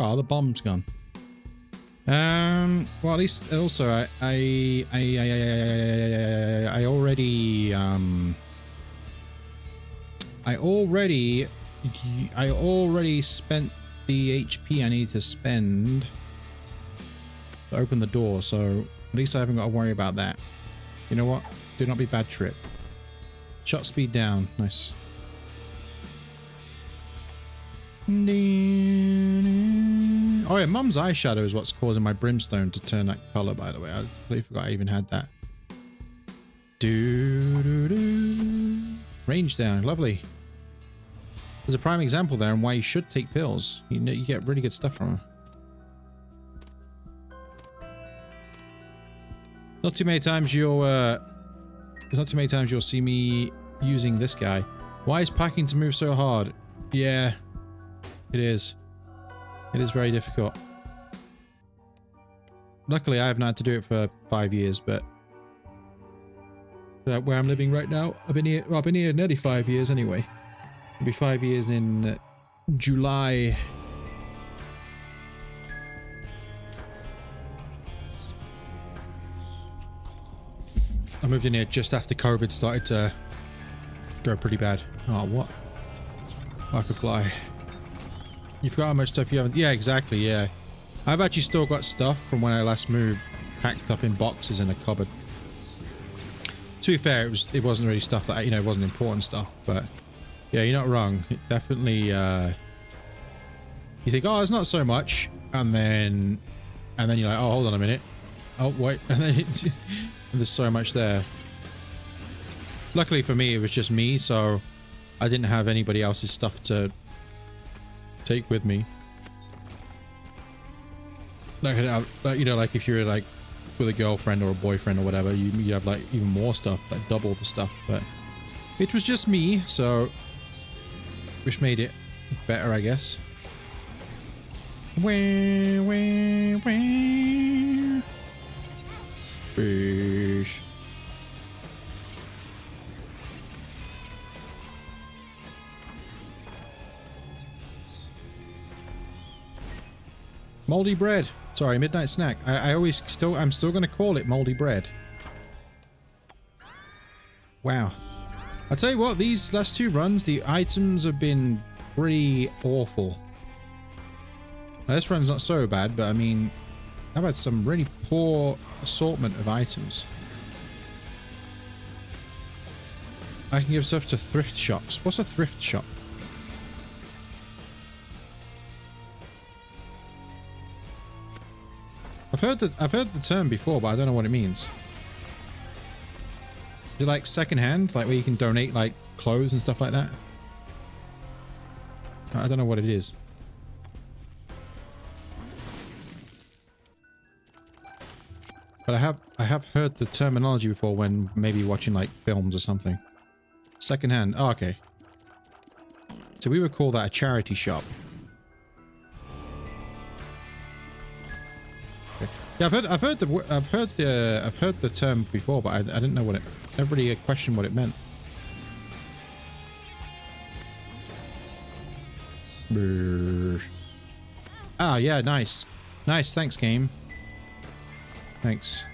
Oh, the bomb's gone. Well, at least also I already spent the HP I need to spend to open the door, so at least I haven't got to worry about that. You know what? Do not be bad trip. Shot speed down. Nice. Oh yeah, Mum's eyeshadow is what's causing my brimstone to turn that color, by the way. I completely forgot I even had that. Range down, lovely. There's a prime example there on why you should take pills. You know, you get really good stuff from them. Not too many times you'll see me using this guy. Why is packing to move so hard? Yeah, it is. It is very difficult. Luckily, I haven't had to do it for 5 years, but where I'm living right now, I've been here nearly 5 years anyway. It'll be 5 years in July. I moved in here just after COVID started to go pretty bad. Oh, what? Like a fly. You forgot how much stuff you haven't... Yeah, exactly, yeah. I've actually still got stuff from when I last moved packed up in boxes in a cupboard. To be fair, it wasn't really stuff that, you know, it wasn't important stuff, but yeah, you're not wrong. It definitely, you think, oh, it's not so much, and then you're like, oh, hold on a minute. Oh, wait, and then there's so much there. Luckily for me, it was just me, so I didn't have anybody else's stuff to take with me. Like, you know, like if you're like with a girlfriend or a boyfriend or whatever, you have like even more stuff, like double the stuff, but it was just me, so which made it better, I guess. Fish. Moldy bread. Sorry, midnight snack. I'm still gonna call it moldy bread. Wow. I'll tell you what, these last two runs, the items have been pretty awful. Now, this run's not so bad, but I mean, I've had some really poor assortment of items. I can give stuff to thrift shops. What's a thrift shop? I've heard the term before, but I don't know what it means. Is it like secondhand, like where you can donate like clothes and stuff like that? I don't know what it is. But I have heard the terminology before when maybe watching like films or something. Secondhand. Oh, okay. So we would call that a charity shop. Yeah, I've heard the term before, but I didn't know what it. Never really questioned what it meant. Brrr. Ah, yeah, nice, nice. Thanks, game. Thanks.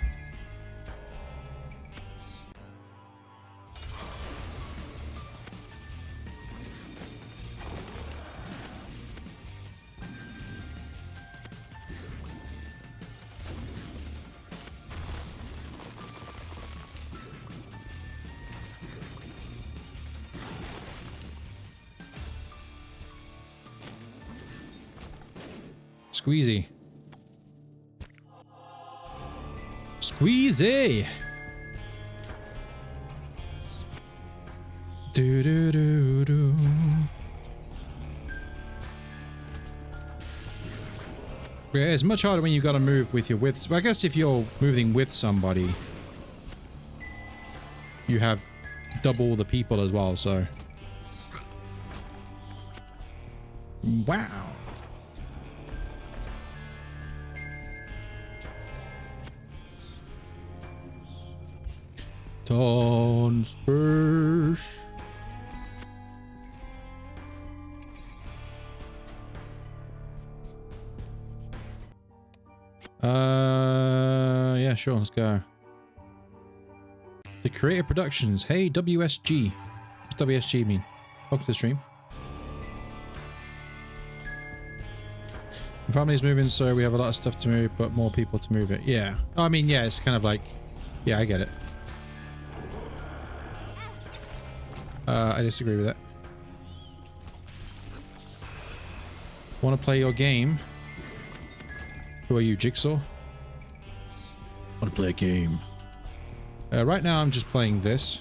Squeezy. Squeezy! Do do do do. Yeah, it's much harder when you got to move with your widths. Well, I guess if you're moving with somebody, you have double the people as well, so. Wow. Tonspurs. Yeah, sure, let's go. The Creative Productions. Hey, WSG. What's WSG mean? Welcome to the stream. The family's moving, so we have a lot of stuff to move, but more people to move it. Yeah. I mean, yeah, it's kind of like... Yeah, I get it. I disagree with that. Want to play your game? Who are you, Jigsaw? Want to play a game? Right now I'm just playing this.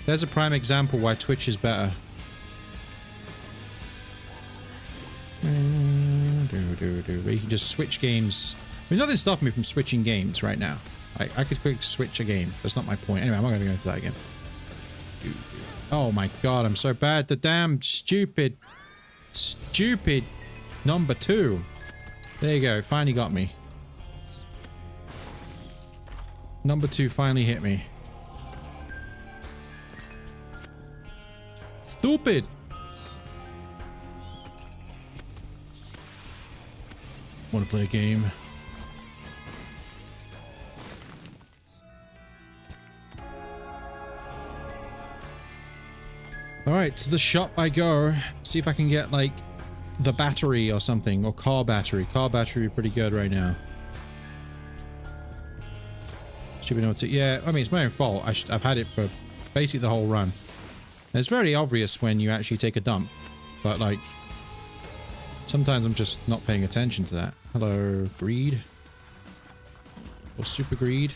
There's a prime example why Twitch is better. You can just switch games. There's nothing stopping me from switching games right now. I could quick switch a game. That's not my point. Anyway, I'm not going to go into that again. Oh my god, I'm so bad. The damn stupid number 2. There you go. Finally got me. Number 2 finally hit me. Stupid. Want to play a game? Alright, to the shop I go. See if I can get, like, the battery or something, or car battery. Car battery pretty good right now. Should be able to, yeah, I mean, it's my own fault. I've had it for basically the whole run. And it's very obvious when you actually take a dump, but like, sometimes I'm just not paying attention to that. Hello, greed. Or super greed.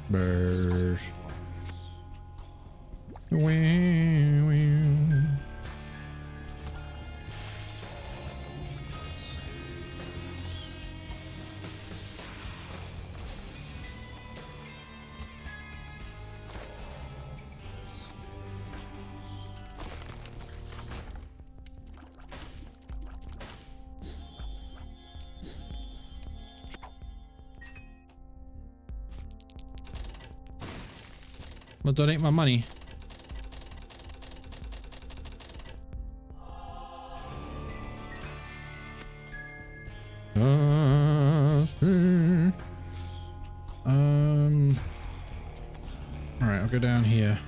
Burrs. I'll donate my money. Alright, I'll go down here.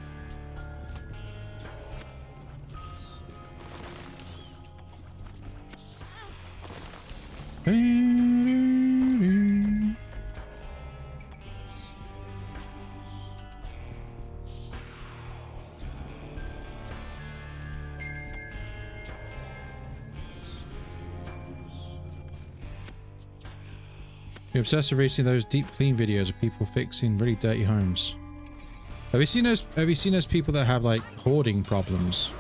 You're obsessed with racing those deep clean videos of people fixing really dirty homes. Have you seen those people that have like hoarding problems?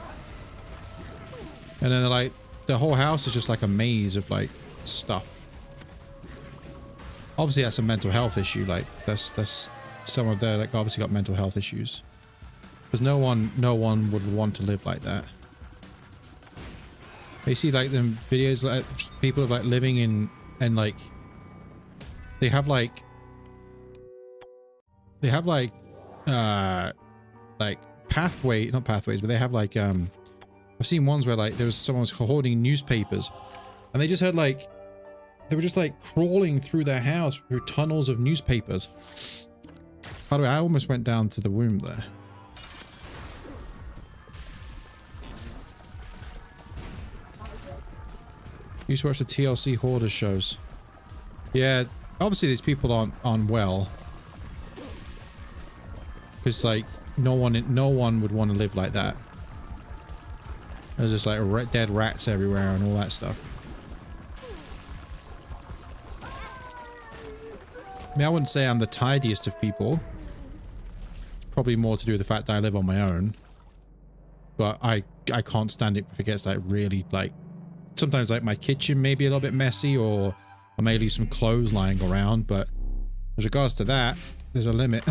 And then they're like, the whole house is just like a maze of like stuff. Obviously that's a mental health issue. Like that's some of their like obviously got mental health issues. Because no one would want to live like that. You see like them videos like people are like living in and like they have like pathway, not pathways, but they have like I've seen ones where like there was someone was hoarding newspapers and they just had like they were just like crawling through their house through tunnels of newspapers. By the way, I almost went down to the womb there. You used to watch the TLC hoarder shows. Yeah, obviously these people aren't well. Because like no one would want to live like that. There's just like dead rats everywhere and all that stuff. I mean, I wouldn't say I'm the tidiest of people. It's probably more to do with the fact that I live on my own. But I can't stand it if it gets like really like... Sometimes like my kitchen may be a little bit messy or I may leave some clothes lying around, but with regards to that, there's a limit.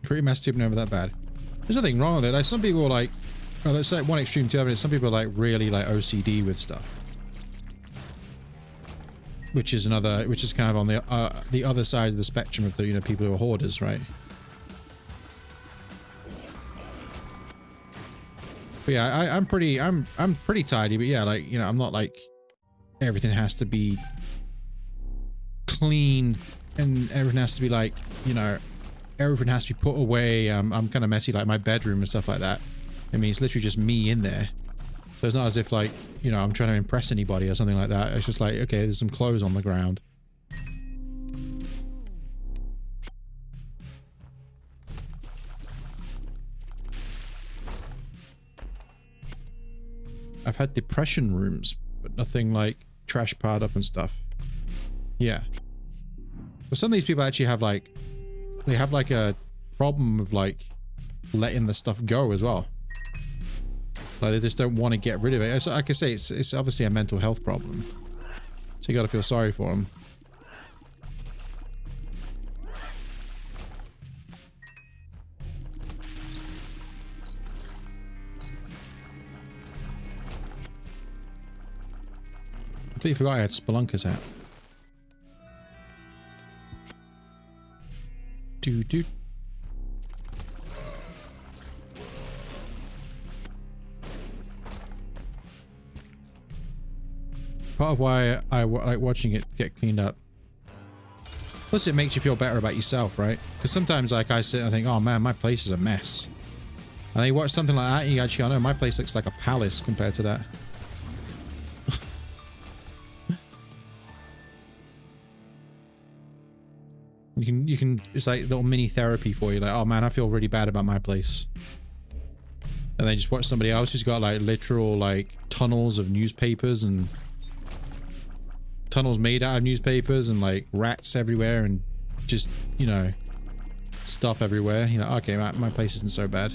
Pretty messy, but never that bad. There's nothing wrong with it. Like some people are like, well, let's say one extreme to the other. Some people are like really like OCD with stuff, which is kind of on the other side of the spectrum of the people who are hoarders, right? But yeah, I'm pretty tidy, but yeah, like I'm not like everything has to be clean and everything has to be like everything has to be put away. I'm kind of messy, like my bedroom and stuff like that. I mean, it's literally just me in there. So it's not as if like, I'm trying to impress anybody or something like that. It's just like, okay, there's some clothes on the ground. I've had depression rooms, but nothing like trash piled up and stuff. Yeah. But some of these people actually have like, they have like a problem of like letting the stuff go as well. Like they just don't want to get rid of it. So like I say, it's obviously a mental health problem. So you got to feel sorry for them. completely forgot I had Spelunker's hat. Doo-doo. Part of why I like watching it get cleaned up. Plus it makes you feel better about yourself, right? Because sometimes like I sit and I think, oh man, my place is a mess. And then you watch something like that and you actually, I know my place looks like a palace compared to that. You can, it's like little mini therapy for you. Like, oh man, I feel really bad about my place. And then just watch somebody else who's got like literal like tunnels of newspapers and tunnels made out of newspapers and like rats everywhere and just, you know, stuff everywhere. You know, okay, my place isn't so bad.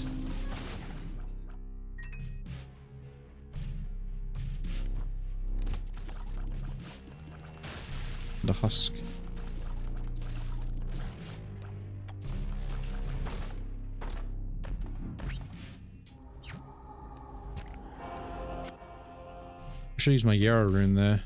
The husk. I should use my Yarrow rune there.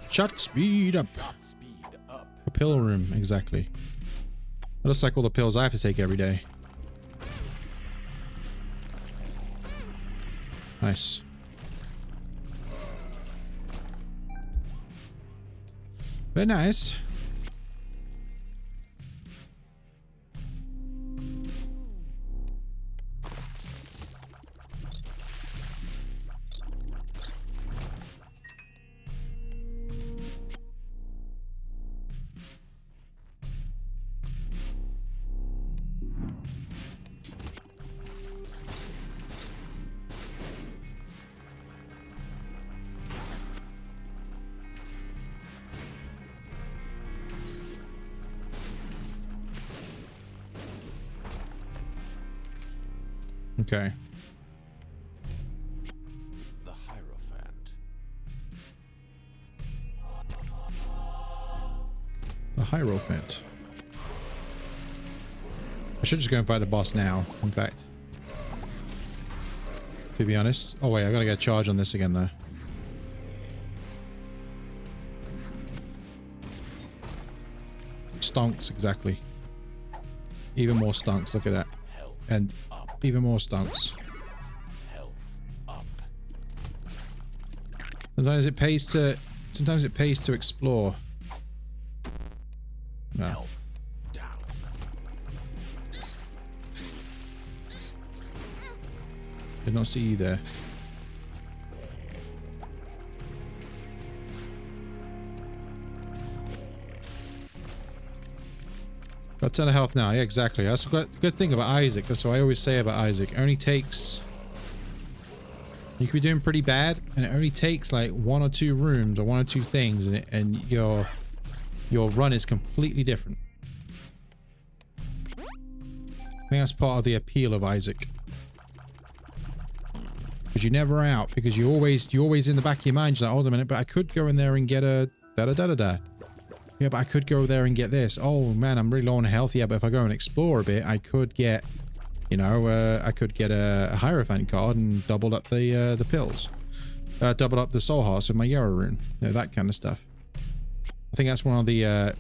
Shot speed up. A pill room, exactly. It looks like all the pills I have to take every day. Nice. Very nice. Okay. The Hierophant. The Hierophant. I should just go and fight the boss now, in fact. To be honest. Oh wait, I gotta get a charge on this again though. Stonks, exactly. Even more stonks, look at that. And even more stunts. Health up. Sometimes it pays to explore. No. Health down. Did not see you there. Got 10 of health now. Yeah, exactly. That's the good thing about Isaac. That's what I always say about Isaac. It only takes... You could be doing pretty bad, and it only takes like 1 or 2 rooms or 1 or 2 things, and your run is completely different. I think that's part of the appeal of Isaac. Because you're never out. Because you're always in the back of your mind. You're like, hold a minute, but I could go in there and get a da-da-da-da-da. Yeah, but I could go there and get this. Oh man, I'm really low on health. Yeah, but if I go and explore a bit, I could get, you know, I could get a Hierophant card and double up the pills. Double up the soul hearts with my Yarrow rune. You know, that kind of stuff. I think that's one of the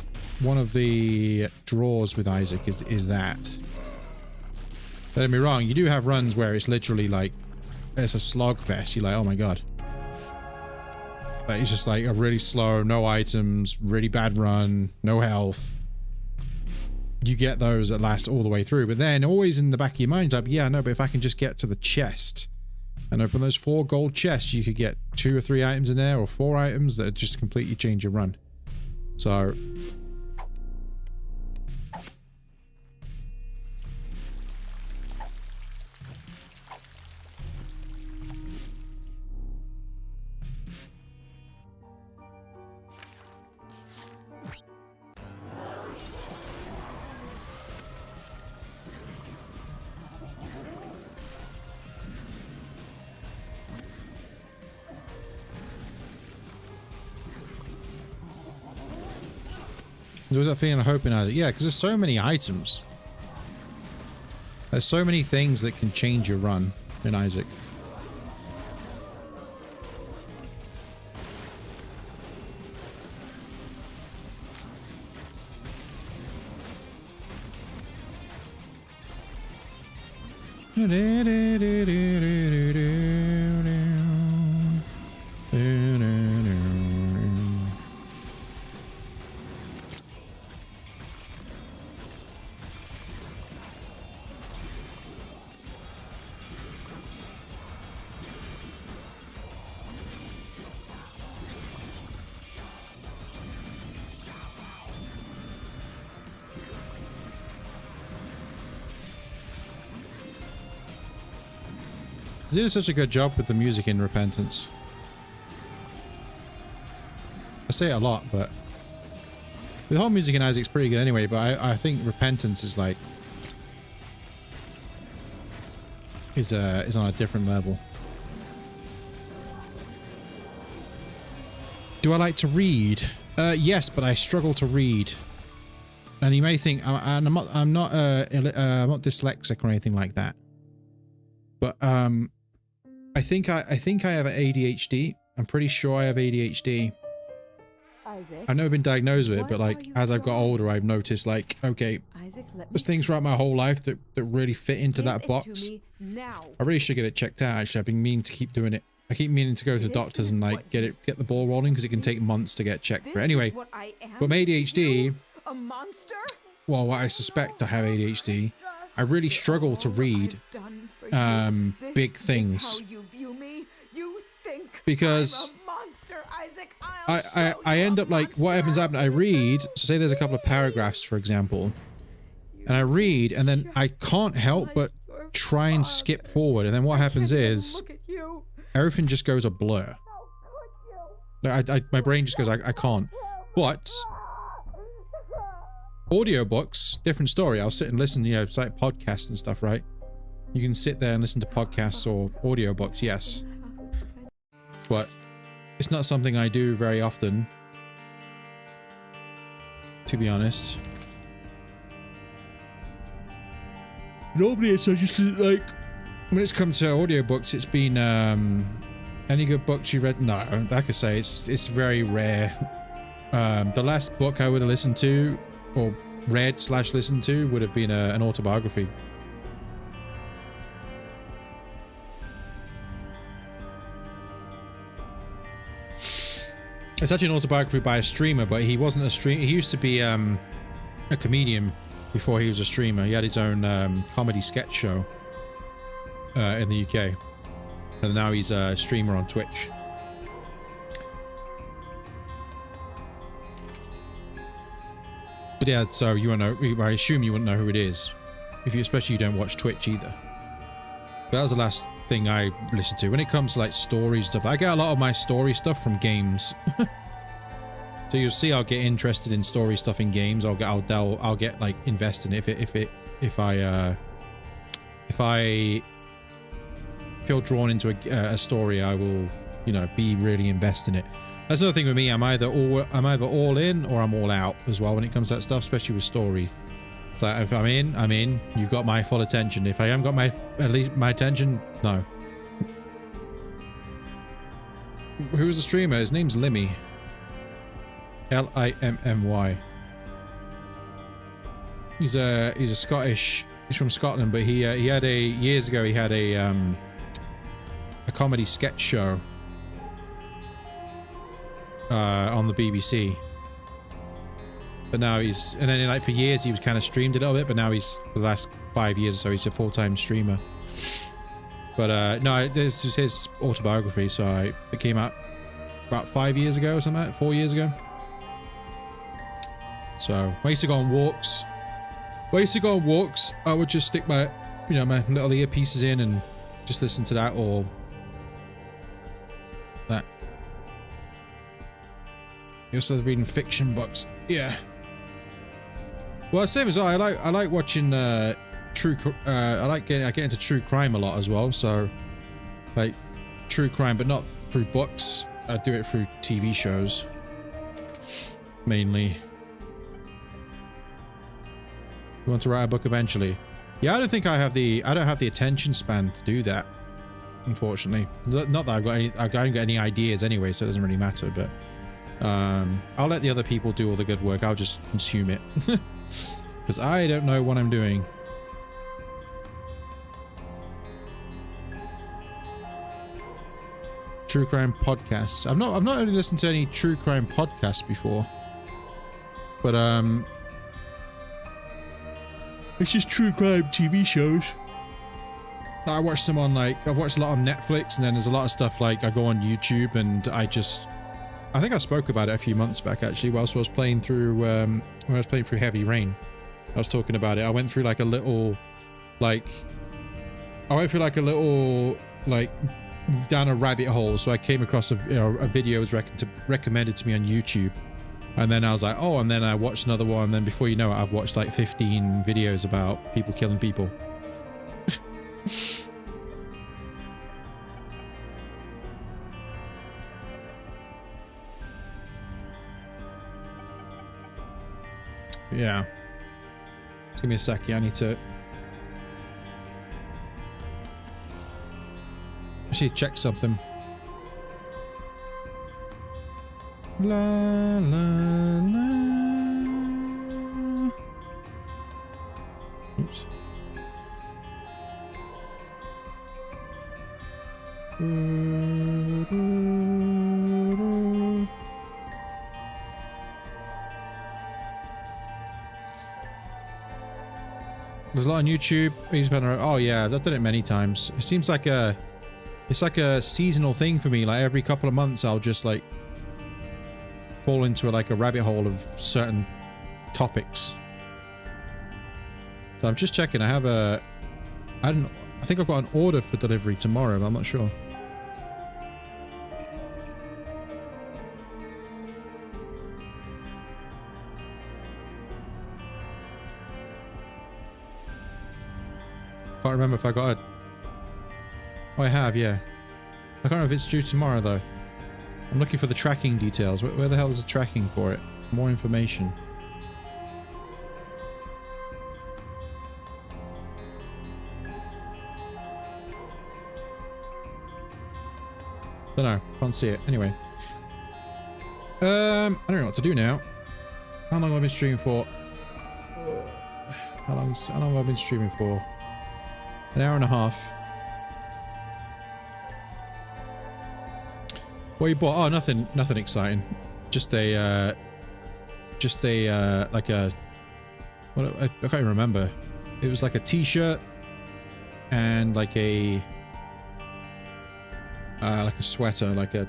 draws with Isaac is that. Don't get me wrong, you do have runs where it's literally like it's a slogfest. You're like, oh my god. Like, it's just like a really slow, no items, really bad run, no health. You get those that last all the way through, but then always in the back of your mind, like, yeah, no, but if I can just get to the chest and open those 4 gold chests, you could get 2 or 3 items in there, or 4 items that just completely change your run. So there was that feeling of hope in Isaac. Yeah, because there's so many items. There's so many things that can change your run in Isaac. They did such a good job with the music in Repentance. I say it a lot, but the whole music in Isaac's pretty good anyway, but I think Repentance is like is on a different level. Do I like to read? Yes, but I struggle to read. And you may think I'm not dyslexic or anything like that. But I think I have ADHD. I'm pretty sure I have ADHD. I've never been diagnosed with it, but like as I've got older, I've noticed like, okay, there's things throughout my whole life that really fit into that box. I really should get it checked out. Actually, I've been meaning to keep doing it. I keep meaning to go to the doctors and like get the ball rolling because it can take months to get checked for. Anyway, but my ADHD, well, what I suspect I have ADHD. I really struggle to read big things because I end up like, what happens, I read, so say there's a couple of paragraphs, for example, and I read and then I can't help but try and skip forward, and then what happens is everything just goes a blur. My brain just goes, I can't. But audiobooks, different story. I'll sit and listen, you know, it's like podcasts and stuff, right? You can sit there and listen to podcasts or audiobooks, yes. But it's not something I do very often, to be honest. Normally it's just like, when it's come to audiobooks, it's been, any good books you read? No, like I say, it's very rare. The last book I would have listened to, or read/listened to, would have been an autobiography. It's actually an autobiography by a streamer, but he wasn't a streamer. He used to be a comedian before he was a streamer. He had his own comedy sketch show in the UK, and now he's a streamer on Twitch. But yeah, so you won't know. I assume you wouldn't know who it is, especially you don't watch Twitch either. But that was the last thing I listened to. When it comes to like story stuff, I get a lot of my story stuff from games. So you'll see, I'll get interested in story stuff in games. I'll get like invested in it if I feel drawn into a story. I will, you know, be really invested in it. That's another thing with me. I'm either all in or I'm all out as well when it comes to that stuff, especially with story. So if I'm in, I'm in. You've got my full attention. If I haven't got at least my attention, no. Who is the streamer? His name's Limmy. Limmy. He's a Scottish. He's from Scotland, but he had years ago he had a comedy sketch show on the BBC. But now and then like for years he was kind of streamed a little bit, but now for the last 5 years or so he's a full-time streamer. But no, this is his autobiography, so it came out about 5 years ago or something, 4 years ago. So I used to go on walks. I would just stick my, you know, my little earpieces in and just listen to that or that. He also was reading fiction books. Yeah. Well, same as I like watching I get into true crime a lot as well. So like true crime, but not through books. I do it through TV shows mainly. You want to write a book eventually? Yeah, I don't think I don't have the attention span to do that, unfortunately. Not that I haven't got any ideas anyway, so it doesn't really matter, but I'll let the other people do all the good work. I'll just consume it. Because I don't know what I'm doing. True crime podcasts. I've not really listened to any true crime podcasts before. But it's just true crime TV shows. I watch some on I've watched a lot on Netflix, and then there's a lot of stuff like I go on YouTube and I think I spoke about it a few months back actually whilst I was playing through when I was playing through Heavy Rain. I was talking about it. I went through like a little down a rabbit hole, so I came across a video was recommended to me on YouTube. And then I was like, oh, and then I watched another one, and then before you know it, I've watched like 15 videos about people killing people. Yeah. Give me a sec, yeah, I need to actually check something. La la la. Oops. There's a lot on YouTube. Oh yeah, I've done it many times. It seems like it's like a seasonal thing for me. Like every couple of months, I'll just like fall into a rabbit hole of certain topics. So I'm just checking. I think I've got an order for delivery tomorrow, but I'm not sure. Can't remember if I got it. Oh, I have, yeah. I can't remember if it's due tomorrow, though. I'm looking for the tracking details. Where the hell is the tracking for it? More information. Don't know. Can't see it. Anyway. I don't know what to do now. How long have I been streaming for? How long have I been streaming for? An hour and a half. What you bought? Oh, nothing exciting. Just a like a, what, I can't even remember. It was like a t-shirt and like a sweater, like a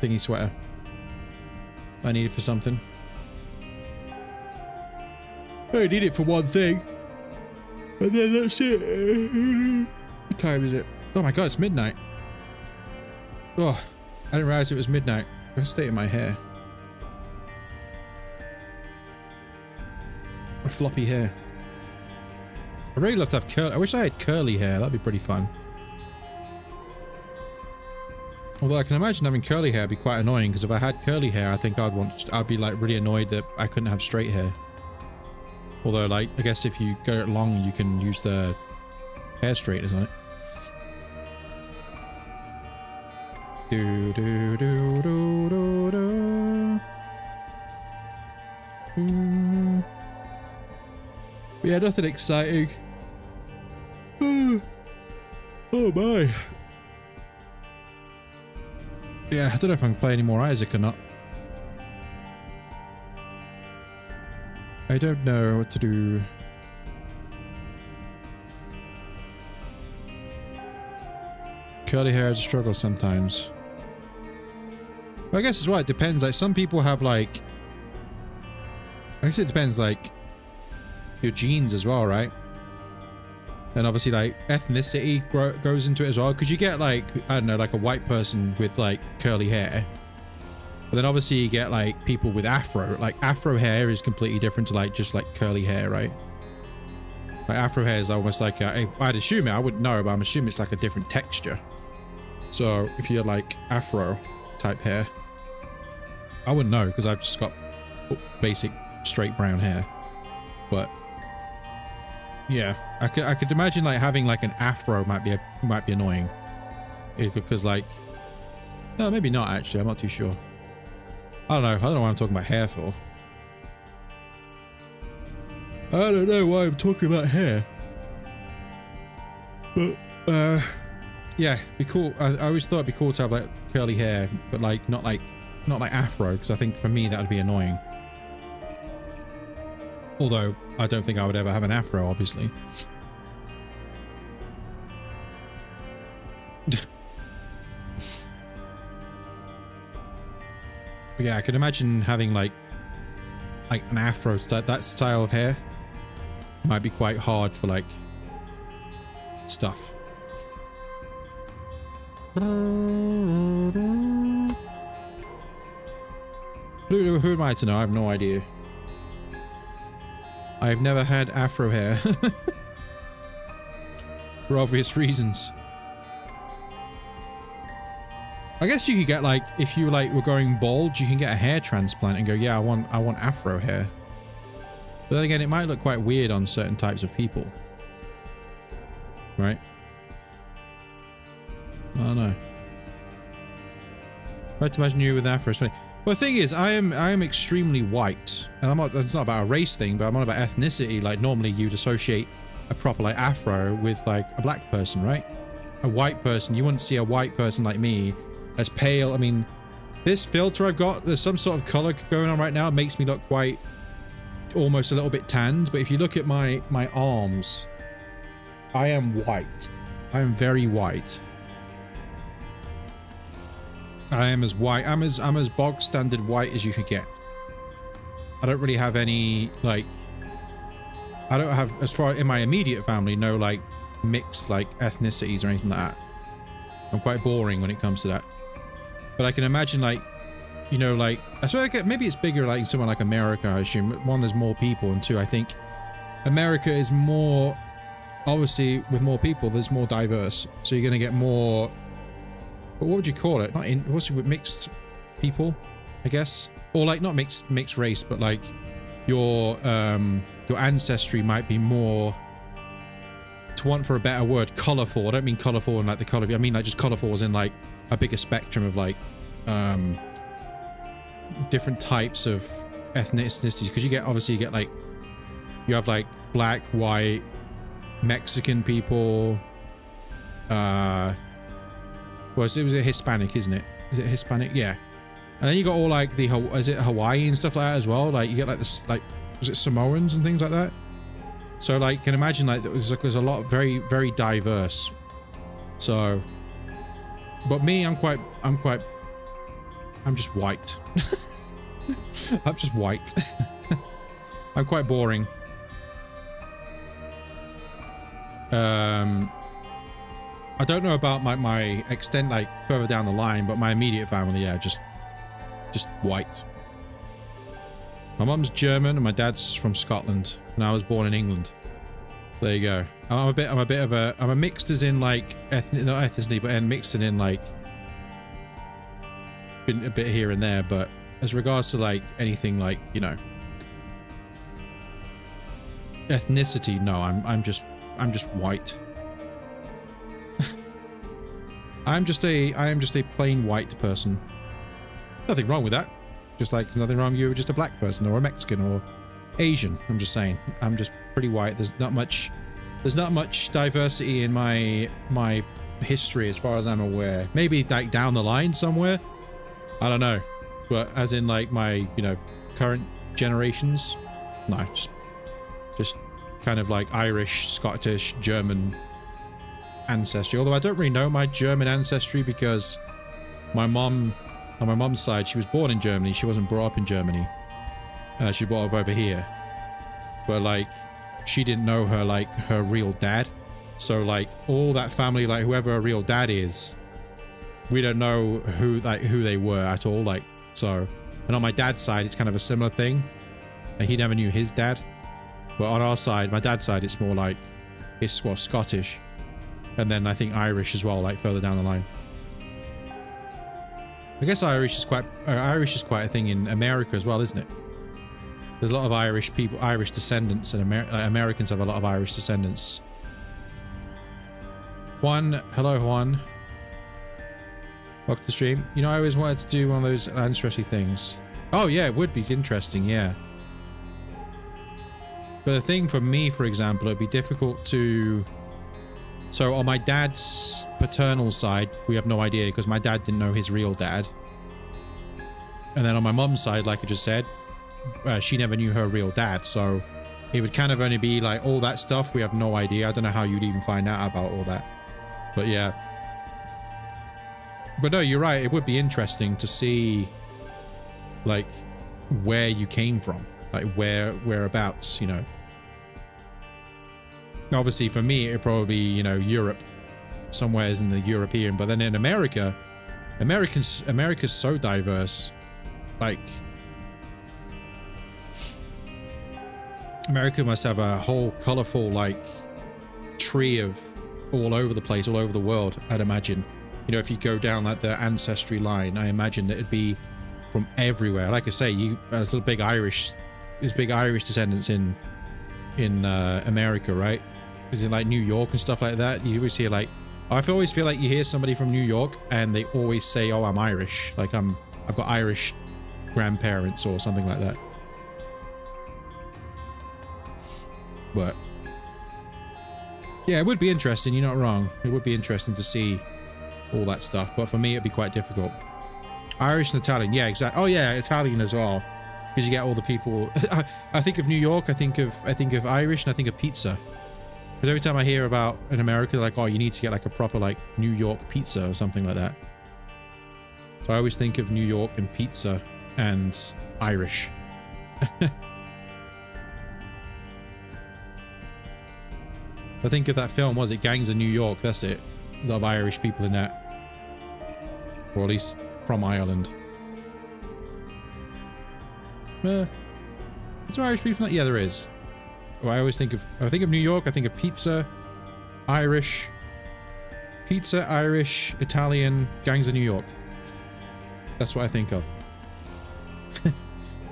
thingy sweater I needed for something. I need it for one thing. And then that's it. What time is it? Oh my god, it's midnight. Oh, I didn't realize it was midnight. What state of my hair? My floppy hair. I really love to have curly. I wish I had curly hair. That'd be pretty fun. Although I can imagine having curly hair would be quite annoying, because if I had curly hair, I think I'd be like really annoyed that I couldn't have straight hair. Although, like, I guess if you get it long, you can use the hair straighteners on it. Do do do do do do. Yeah, nothing exciting. Oh my. Yeah, I don't know if I can play any more Isaac or not. I don't know what to do. Curly hair is a struggle sometimes. Well, I guess as well, it depends. Like, some people have, like... I guess it depends, like, your genes as well, right? And obviously, like, ethnicity goes into it as well. Because you get, like, I don't know, like a white person with, like, curly hair. But then obviously you get, like, people with afro. Like, afro hair is completely different to, like, just, like, curly hair, right? Like, afro hair is almost like I'd assume it. I wouldn't know, but I'm assuming it's like a different texture. So, if you're, like, afro type hair... I wouldn't know, because I've just got basic straight brown hair. But... yeah, I could imagine, like, having, like, an afro might be annoying. Because, like... no, maybe not, actually. I'm not too sure. I don't know why I'm talking about hair for. I don't know why I'm talking about hair. But, yeah, be cool. I always thought it'd be cool to have, like, curly hair, but, like, not like afro, because I think for me that would be annoying. Although, I don't think I would ever have an afro, obviously. But yeah, I can imagine having like an afro, that style of hair might be quite hard for like stuff. Who am I to know? I have no idea. I've never had afro hair. For obvious reasons. I guess you could get like, if you like were going bald, you can get a hair transplant and go, yeah, I want afro hair. But then again, it might look quite weird on certain types of people. Right? I don't know. Try to imagine you with afro. Well, the thing is, I am extremely white. And I'm not, it's not about a race thing, but I'm not about ethnicity. Like, normally you'd associate a proper like afro with like a black person, right? A white person, you wouldn't see a white person like me as pale. I mean, this filter I've got, there's some sort of color going on right now. It makes me look quite, almost a little bit tanned. But if you look at my arms, I am white. I am very white. I am as white. I'm as bog standard white as you could get. I don't really have any, like, I don't have, as far in my immediate family, no like mixed like ethnicities or anything like that. I'm quite boring when it comes to that. But I can imagine, like, you know, like, so I get, maybe it's bigger like somewhere like America, I assume. One, there's more people, and two, I think America is more, obviously with more people, there's more diverse. So you're going to get more, what would you call it? Not in, what's it, mixed people, I guess? Or like, not mixed race, but like your ancestry might be more, to want for a better word, colorful. I don't mean colorful in like the color, I mean like just colorful as in like a bigger spectrum of like different types of ethnicities, because you get, obviously you get like, you have like black, white, Mexican people, well, it was a Hispanic, isn't it? Is it Hispanic? Yeah. And then you got all like the, is it Hawaii and stuff like that as well? Like you get like this, like, was it Samoans and things like that? So like, can imagine like there's a lot, very, very diverse. So, but me, I'm just white. I'm just white. I'm quite boring. I don't know about my extent, like further down the line, but my immediate family, yeah, just white. My mum's German and my dad's from Scotland, and I was born in England. So there you go. I'm a mixed as in like not ethnicity, but mixed in like been a bit here and there. But as regards to like anything like, you know, ethnicity, no, I'm just white. I am just a plain white person. Nothing wrong with that. Just like there's nothing wrong with you, just a black person or a Mexican or Asian. I'm just saying. I'm just pretty white. There's not much diversity in my history as far as I'm aware. Maybe like down the line somewhere. I don't know. But as in like my, you know, current generations, no, just kind of like Irish, Scottish, German, ancestry. Although I don't really know my German ancestry because my mom, on my mom's side, she was born in Germany. She wasn't brought up in Germany. She brought up over here. But like, she didn't know her, like, her real dad. So like, all that family, like whoever her real dad is, we don't know who they were at all. Like, so, and on my dad's side, it's kind of a similar thing. Like, he never knew his dad. But on our side, my dad's side, it's more like, it's what, Scottish. And then I think Irish as well, like further down the line. I guess Irish is quite a thing in America as well, isn't it? There's a lot of Irish people, Irish descendants, and Americans have a lot of Irish descendants. Juan, hello Juan. Welcome to the stream. You know, I always wanted to do one of those ancestry things. Oh yeah, it would be interesting, yeah. But the thing for me, for example, it'd be difficult to... So on my dad's paternal side, we have no idea because my dad didn't know his real dad. And then on my mom's side, like I just said, she never knew her real dad. So it would kind of only be like all that stuff. We have no idea. I don't know how you'd even find out about all that. But yeah. But no, you're right. It would be interesting to see like where you came from. Like whereabouts, you know. Obviously for me, it'd probably be, you know, Europe. Somewheres in the European. But then in America, America's so diverse. Like, America must have a whole colorful, like, tree of all over the place, all over the world, I'd imagine. You know, if you go down like the ancestry line, I imagine that it'd be from everywhere. Like I say, there's big Irish descendants in America, right? Is it like New York and stuff like that? You always hear like, I always feel like you hear somebody from New York and they always say, "Oh, I'm Irish." Like I've got Irish grandparents or something like that. But yeah, it would be interesting. You're not wrong. It would be interesting to see all that stuff. But for me, it'd be quite difficult. Irish and Italian, yeah, exactly. Oh yeah, Italian as well, because you get all the people. I think of New York. I think of Irish, and I think of pizza. Because every time I hear about in America, they're like, oh, you need to get like a proper like New York pizza or something like that. So I always think of New York and pizza and Irish. I think of that film, was it Gangs of New York? That's it. A lot of Irish people in that. Or at least from Ireland. Is there Irish people in that? Yeah, there is. Well, I think of New York, I think of pizza, Irish, Italian, Gangs of New York. That's what I think of.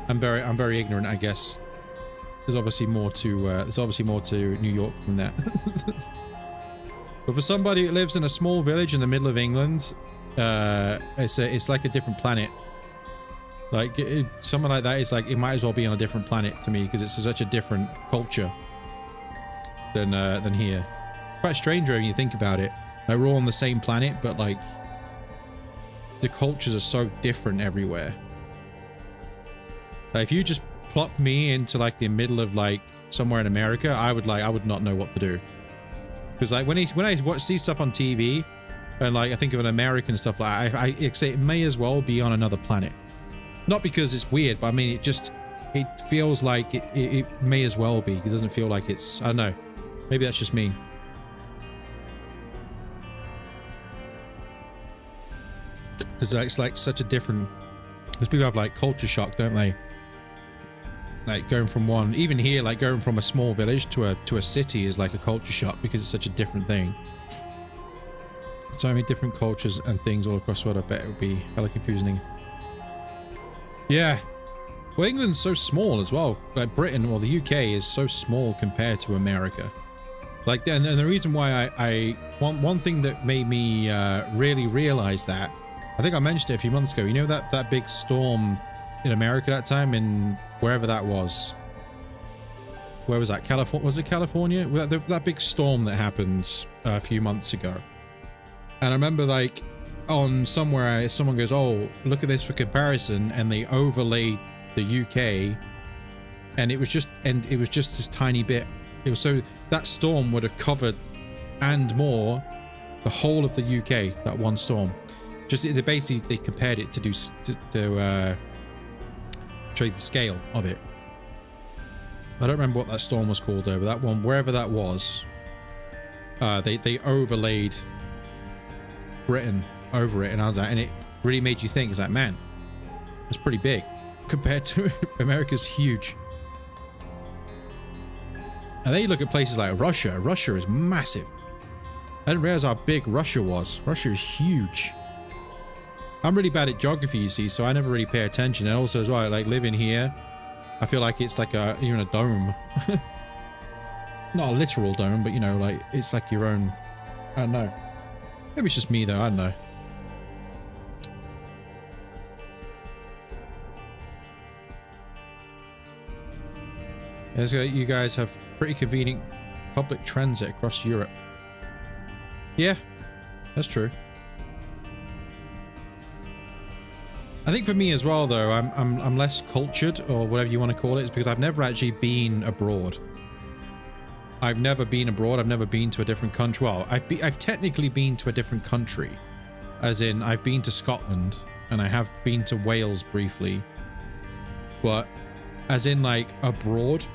I'm very ignorant, I guess. There's obviously more to New York than that. But for somebody who lives in a small village in the middle of England, it's like a different planet. Like something like that is like, it might as well be on a different planet to me because it's such a different culture than here. It's quite strange when you think about it. Like we're all on the same planet, but like the cultures are so different everywhere. Like if you just plop me into like the middle of like somewhere in America, I would not know what to do. Because like when I see stuff on TV and like I think of an American stuff, like I say it may as well be on another planet. Not because it's weird, but I mean it feels like it may as well be, because it doesn't feel like it's, I don't know, maybe that's just me. Because it's like such a different, because people have like culture shock, don't they? Like going from one, even here, like going from a small village to a city is like a culture shock because it's such a different thing. So many different cultures and things all across the world. I bet it would be hella confusing. Yeah. Well, England's so small as well. Like Britain or the UK is so small compared to America. Like, and the reason why one thing that made me really realize that, I think I mentioned it a few months ago. You know that big storm in America that time, in wherever that was. Where was that? California? Was it California? That big storm that happened a few months ago. And I remember like on somewhere someone goes, "Oh, look at this for comparison," and they overlaid the UK, and it was just this tiny bit. It was so that storm would have covered and more The whole of the UK, that one storm. Just they compared it to show you the scale of it. I don't remember what that storm was called though, but that one, wherever that was, they overlaid Britain over it, and I was like, and it really made you think. It's like, man, it's pretty big compared to America's huge. And then you look at places like Russia. Russia is massive. I didn't realize how big Russia was. Russia is huge. I'm really bad at geography, you see, so I never really pay attention. And also as well, like living here, I feel like it's like even a dome. Not a literal dome, but you know, like it's like your own. I don't know. Maybe it's just me though. I don't know. As you guys have pretty convenient public transit across Europe. Yeah, that's true. I think for me as well, though, I'm less cultured, or whatever you want to call it, is because I've never actually been abroad. I've never been abroad. I've never been to a different country. Well, I've technically been to a different country, as in I've been to Scotland and I have been to Wales briefly, but as in like abroad,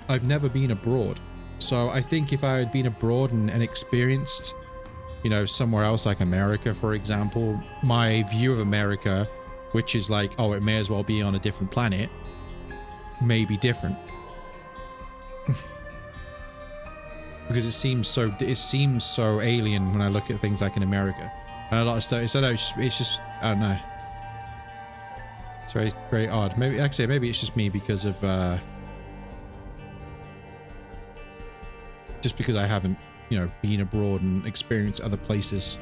I've never been abroad. So I think if I had been abroad and experienced, you know, somewhere else like America, for example, my view of America, which is like, oh, it may as well be on a different planet, may be different. Because it seems so alien when I look at things like in America. And a lot of stuff, so no, it's just, I don't know. It's very, very odd. Maybe, like I say, maybe it's just me because of, just because I haven't, you know, been abroad and experienced other places.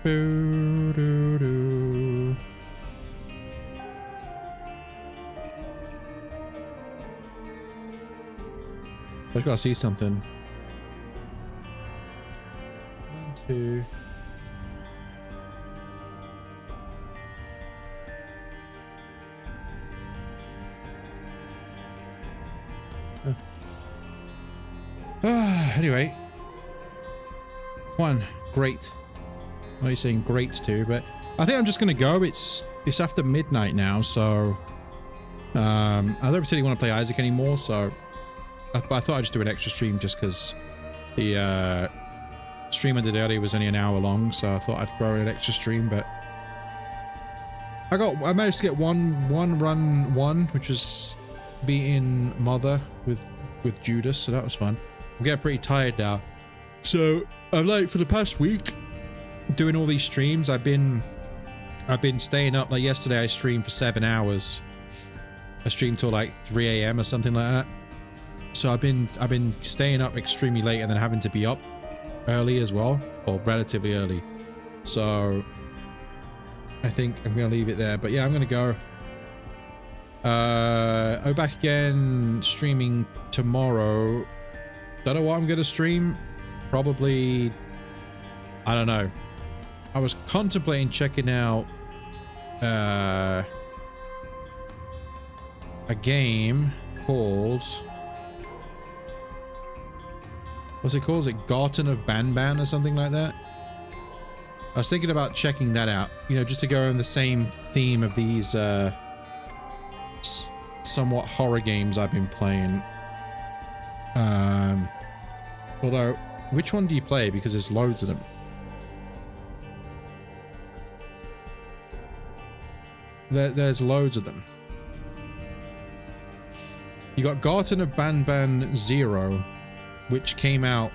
Boo, doo, doo. I just gotta see something. 1, 2. Anyway, Juan, great. What are you saying great to? But I think I'm just gonna go. It's after midnight now, so I don't particularly want to play Isaac anymore. So I thought I'd just do an extra stream just because the stream I did earlier was only an hour long, so I thought I'd throw in an extra stream. But I managed to get one run, which was beating Mother with Judas, so that was fun. I'm getting pretty tired now, so I'm like, for the past week doing all these streams, I've been staying up. Like yesterday I streamed for 7 hours. I streamed till like 3 AM or something like that. So I've been staying up extremely late and then having to be up early as well, or relatively early. So I think I'm gonna leave it there. But yeah, I'm gonna go. I'll be back again streaming tomorrow. Don't know what I'm gonna stream. Probably, I don't know. I was contemplating checking out a game called, what's it called? Is it Garten of Banban or something like that? I was thinking about checking that out, you know, just to go on the same theme of these somewhat horror games I've been playing. Although, which one do you play? Because there's loads of them. There's loads of them. You got Garten of Banban 0, which came out,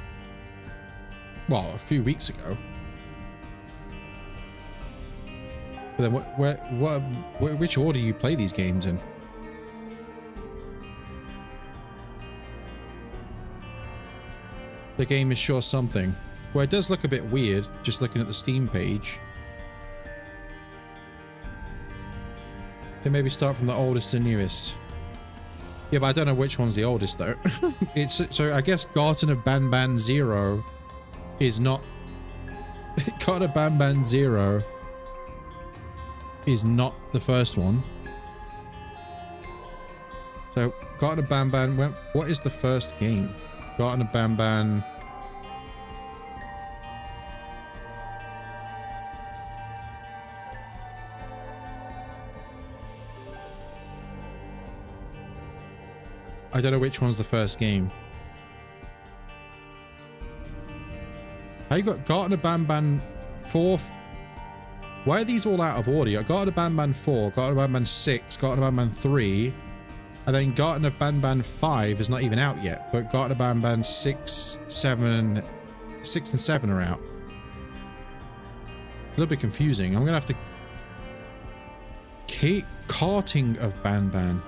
well, a few weeks ago. But then which order you play these games in? The game is sure something. Well, it does look a bit weird, just looking at the Steam page. Then maybe start from the oldest to newest. Yeah, but I don't know which one's the oldest though. So I guess Garten of Banban 0 is not Garten of Banban 0 is not the first one. So Garten of Banban. What is the first game? Garten of Banban. I don't know which one's the first game. How you got Garten of Banban 4? Why are these all out of order? You got Garten of Banban 4, Garten of Banban 6, Garten of Banban 3, and then Garten of Banban 5 is not even out yet, but Garten of Banban 6, 7, 6 and 7 are out. A little bit confusing. I'm gonna have to... Karting of Banban.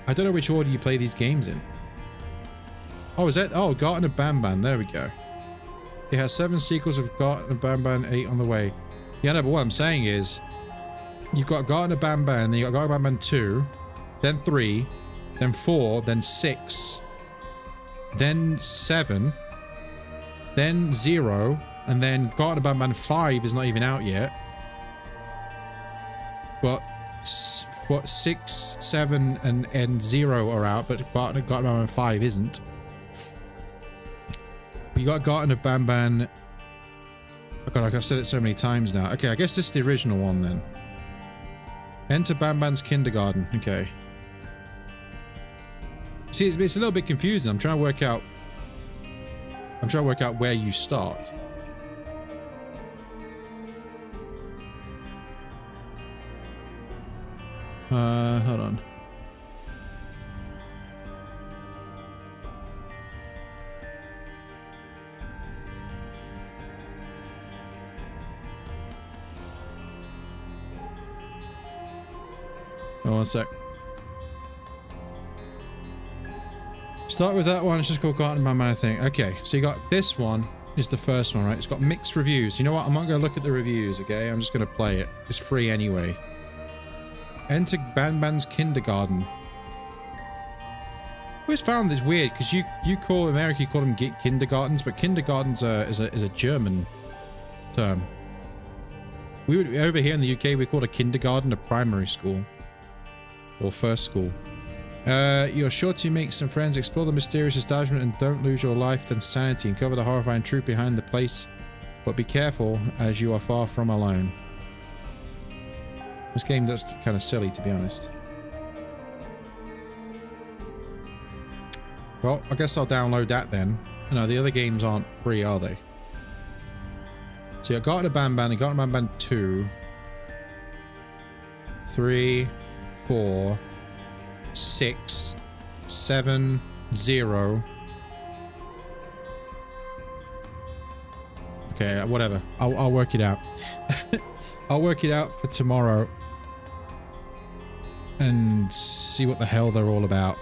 I don't know which order you play these games in. Oh, is that... Oh, Garten of Banban. There we go. It has 7 sequels of Garten of Banban 8 on the way. Yeah, no, but what I'm saying is... You've got Garten of Banban, then you've got Garten of Banban 2, then 3, then 4, then 6, then 7, then 0, and then Garten of Banban 5 is not even out yet. But... What, 6, 7, and 0 are out, but Garten of Banban 5 isn't. You got Garten of Banban. Oh god, I've said it so many times now. Okay, I guess this is the original one then. Enter Banban's kindergarten. Okay. See, it's a little bit confusing. I'm trying to work out where you start. Hold on. Oh, one sec. Start with that one. It's just called Garten of Banban, I think. Okay, so you got this one is the first one, right? It's got mixed reviews. You know what? I'm not going to look at the reviews, okay? I'm just going to play it. It's free anyway. Enter Banban's kindergarten. I always found this weird because you call America, you call them kindergartens, but kindergartens is a German term. We would, over here in the UK, we call a kindergarten a primary school or first school. You're sure to make some friends, explore the mysterious establishment, and don't lose your life and sanity, and cover the horrifying truth behind the place. But be careful, as you are far from alone. This game that's kind of silly, to be honest. Well, I guess I'll download that then. No, the other games aren't free, are they? So you've got Garten of Banban, and Garten of Banban 2, 3, 4, 6, 7, 0. Okay, whatever. I'll work it out. I'll work it out for tomorrow and see what the hell they're all about.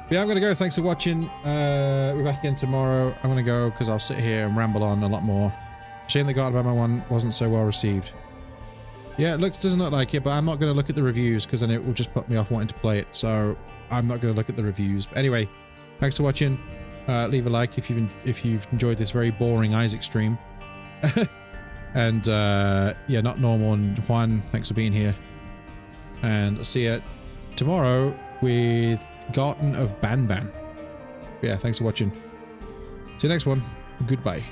Yeah, I'm gonna go. Thanks for watching. We're back again tomorrow. I'm gonna go because I'll sit here and ramble on a lot more. Shame the Garten of Banban one wasn't so well received. Yeah, it doesn't look like it, but I'm not going to look at the reviews because then it will just put me off wanting to play it. So I'm not going to look at the reviews. But anyway, thanks for watching. Leave a like if you've enjoyed this very boring Isaac stream. And yeah, not normal and Juan, thanks for being here. And I'll see you tomorrow with Garten of Banban. Yeah, thanks for watching. See you next one. Goodbye.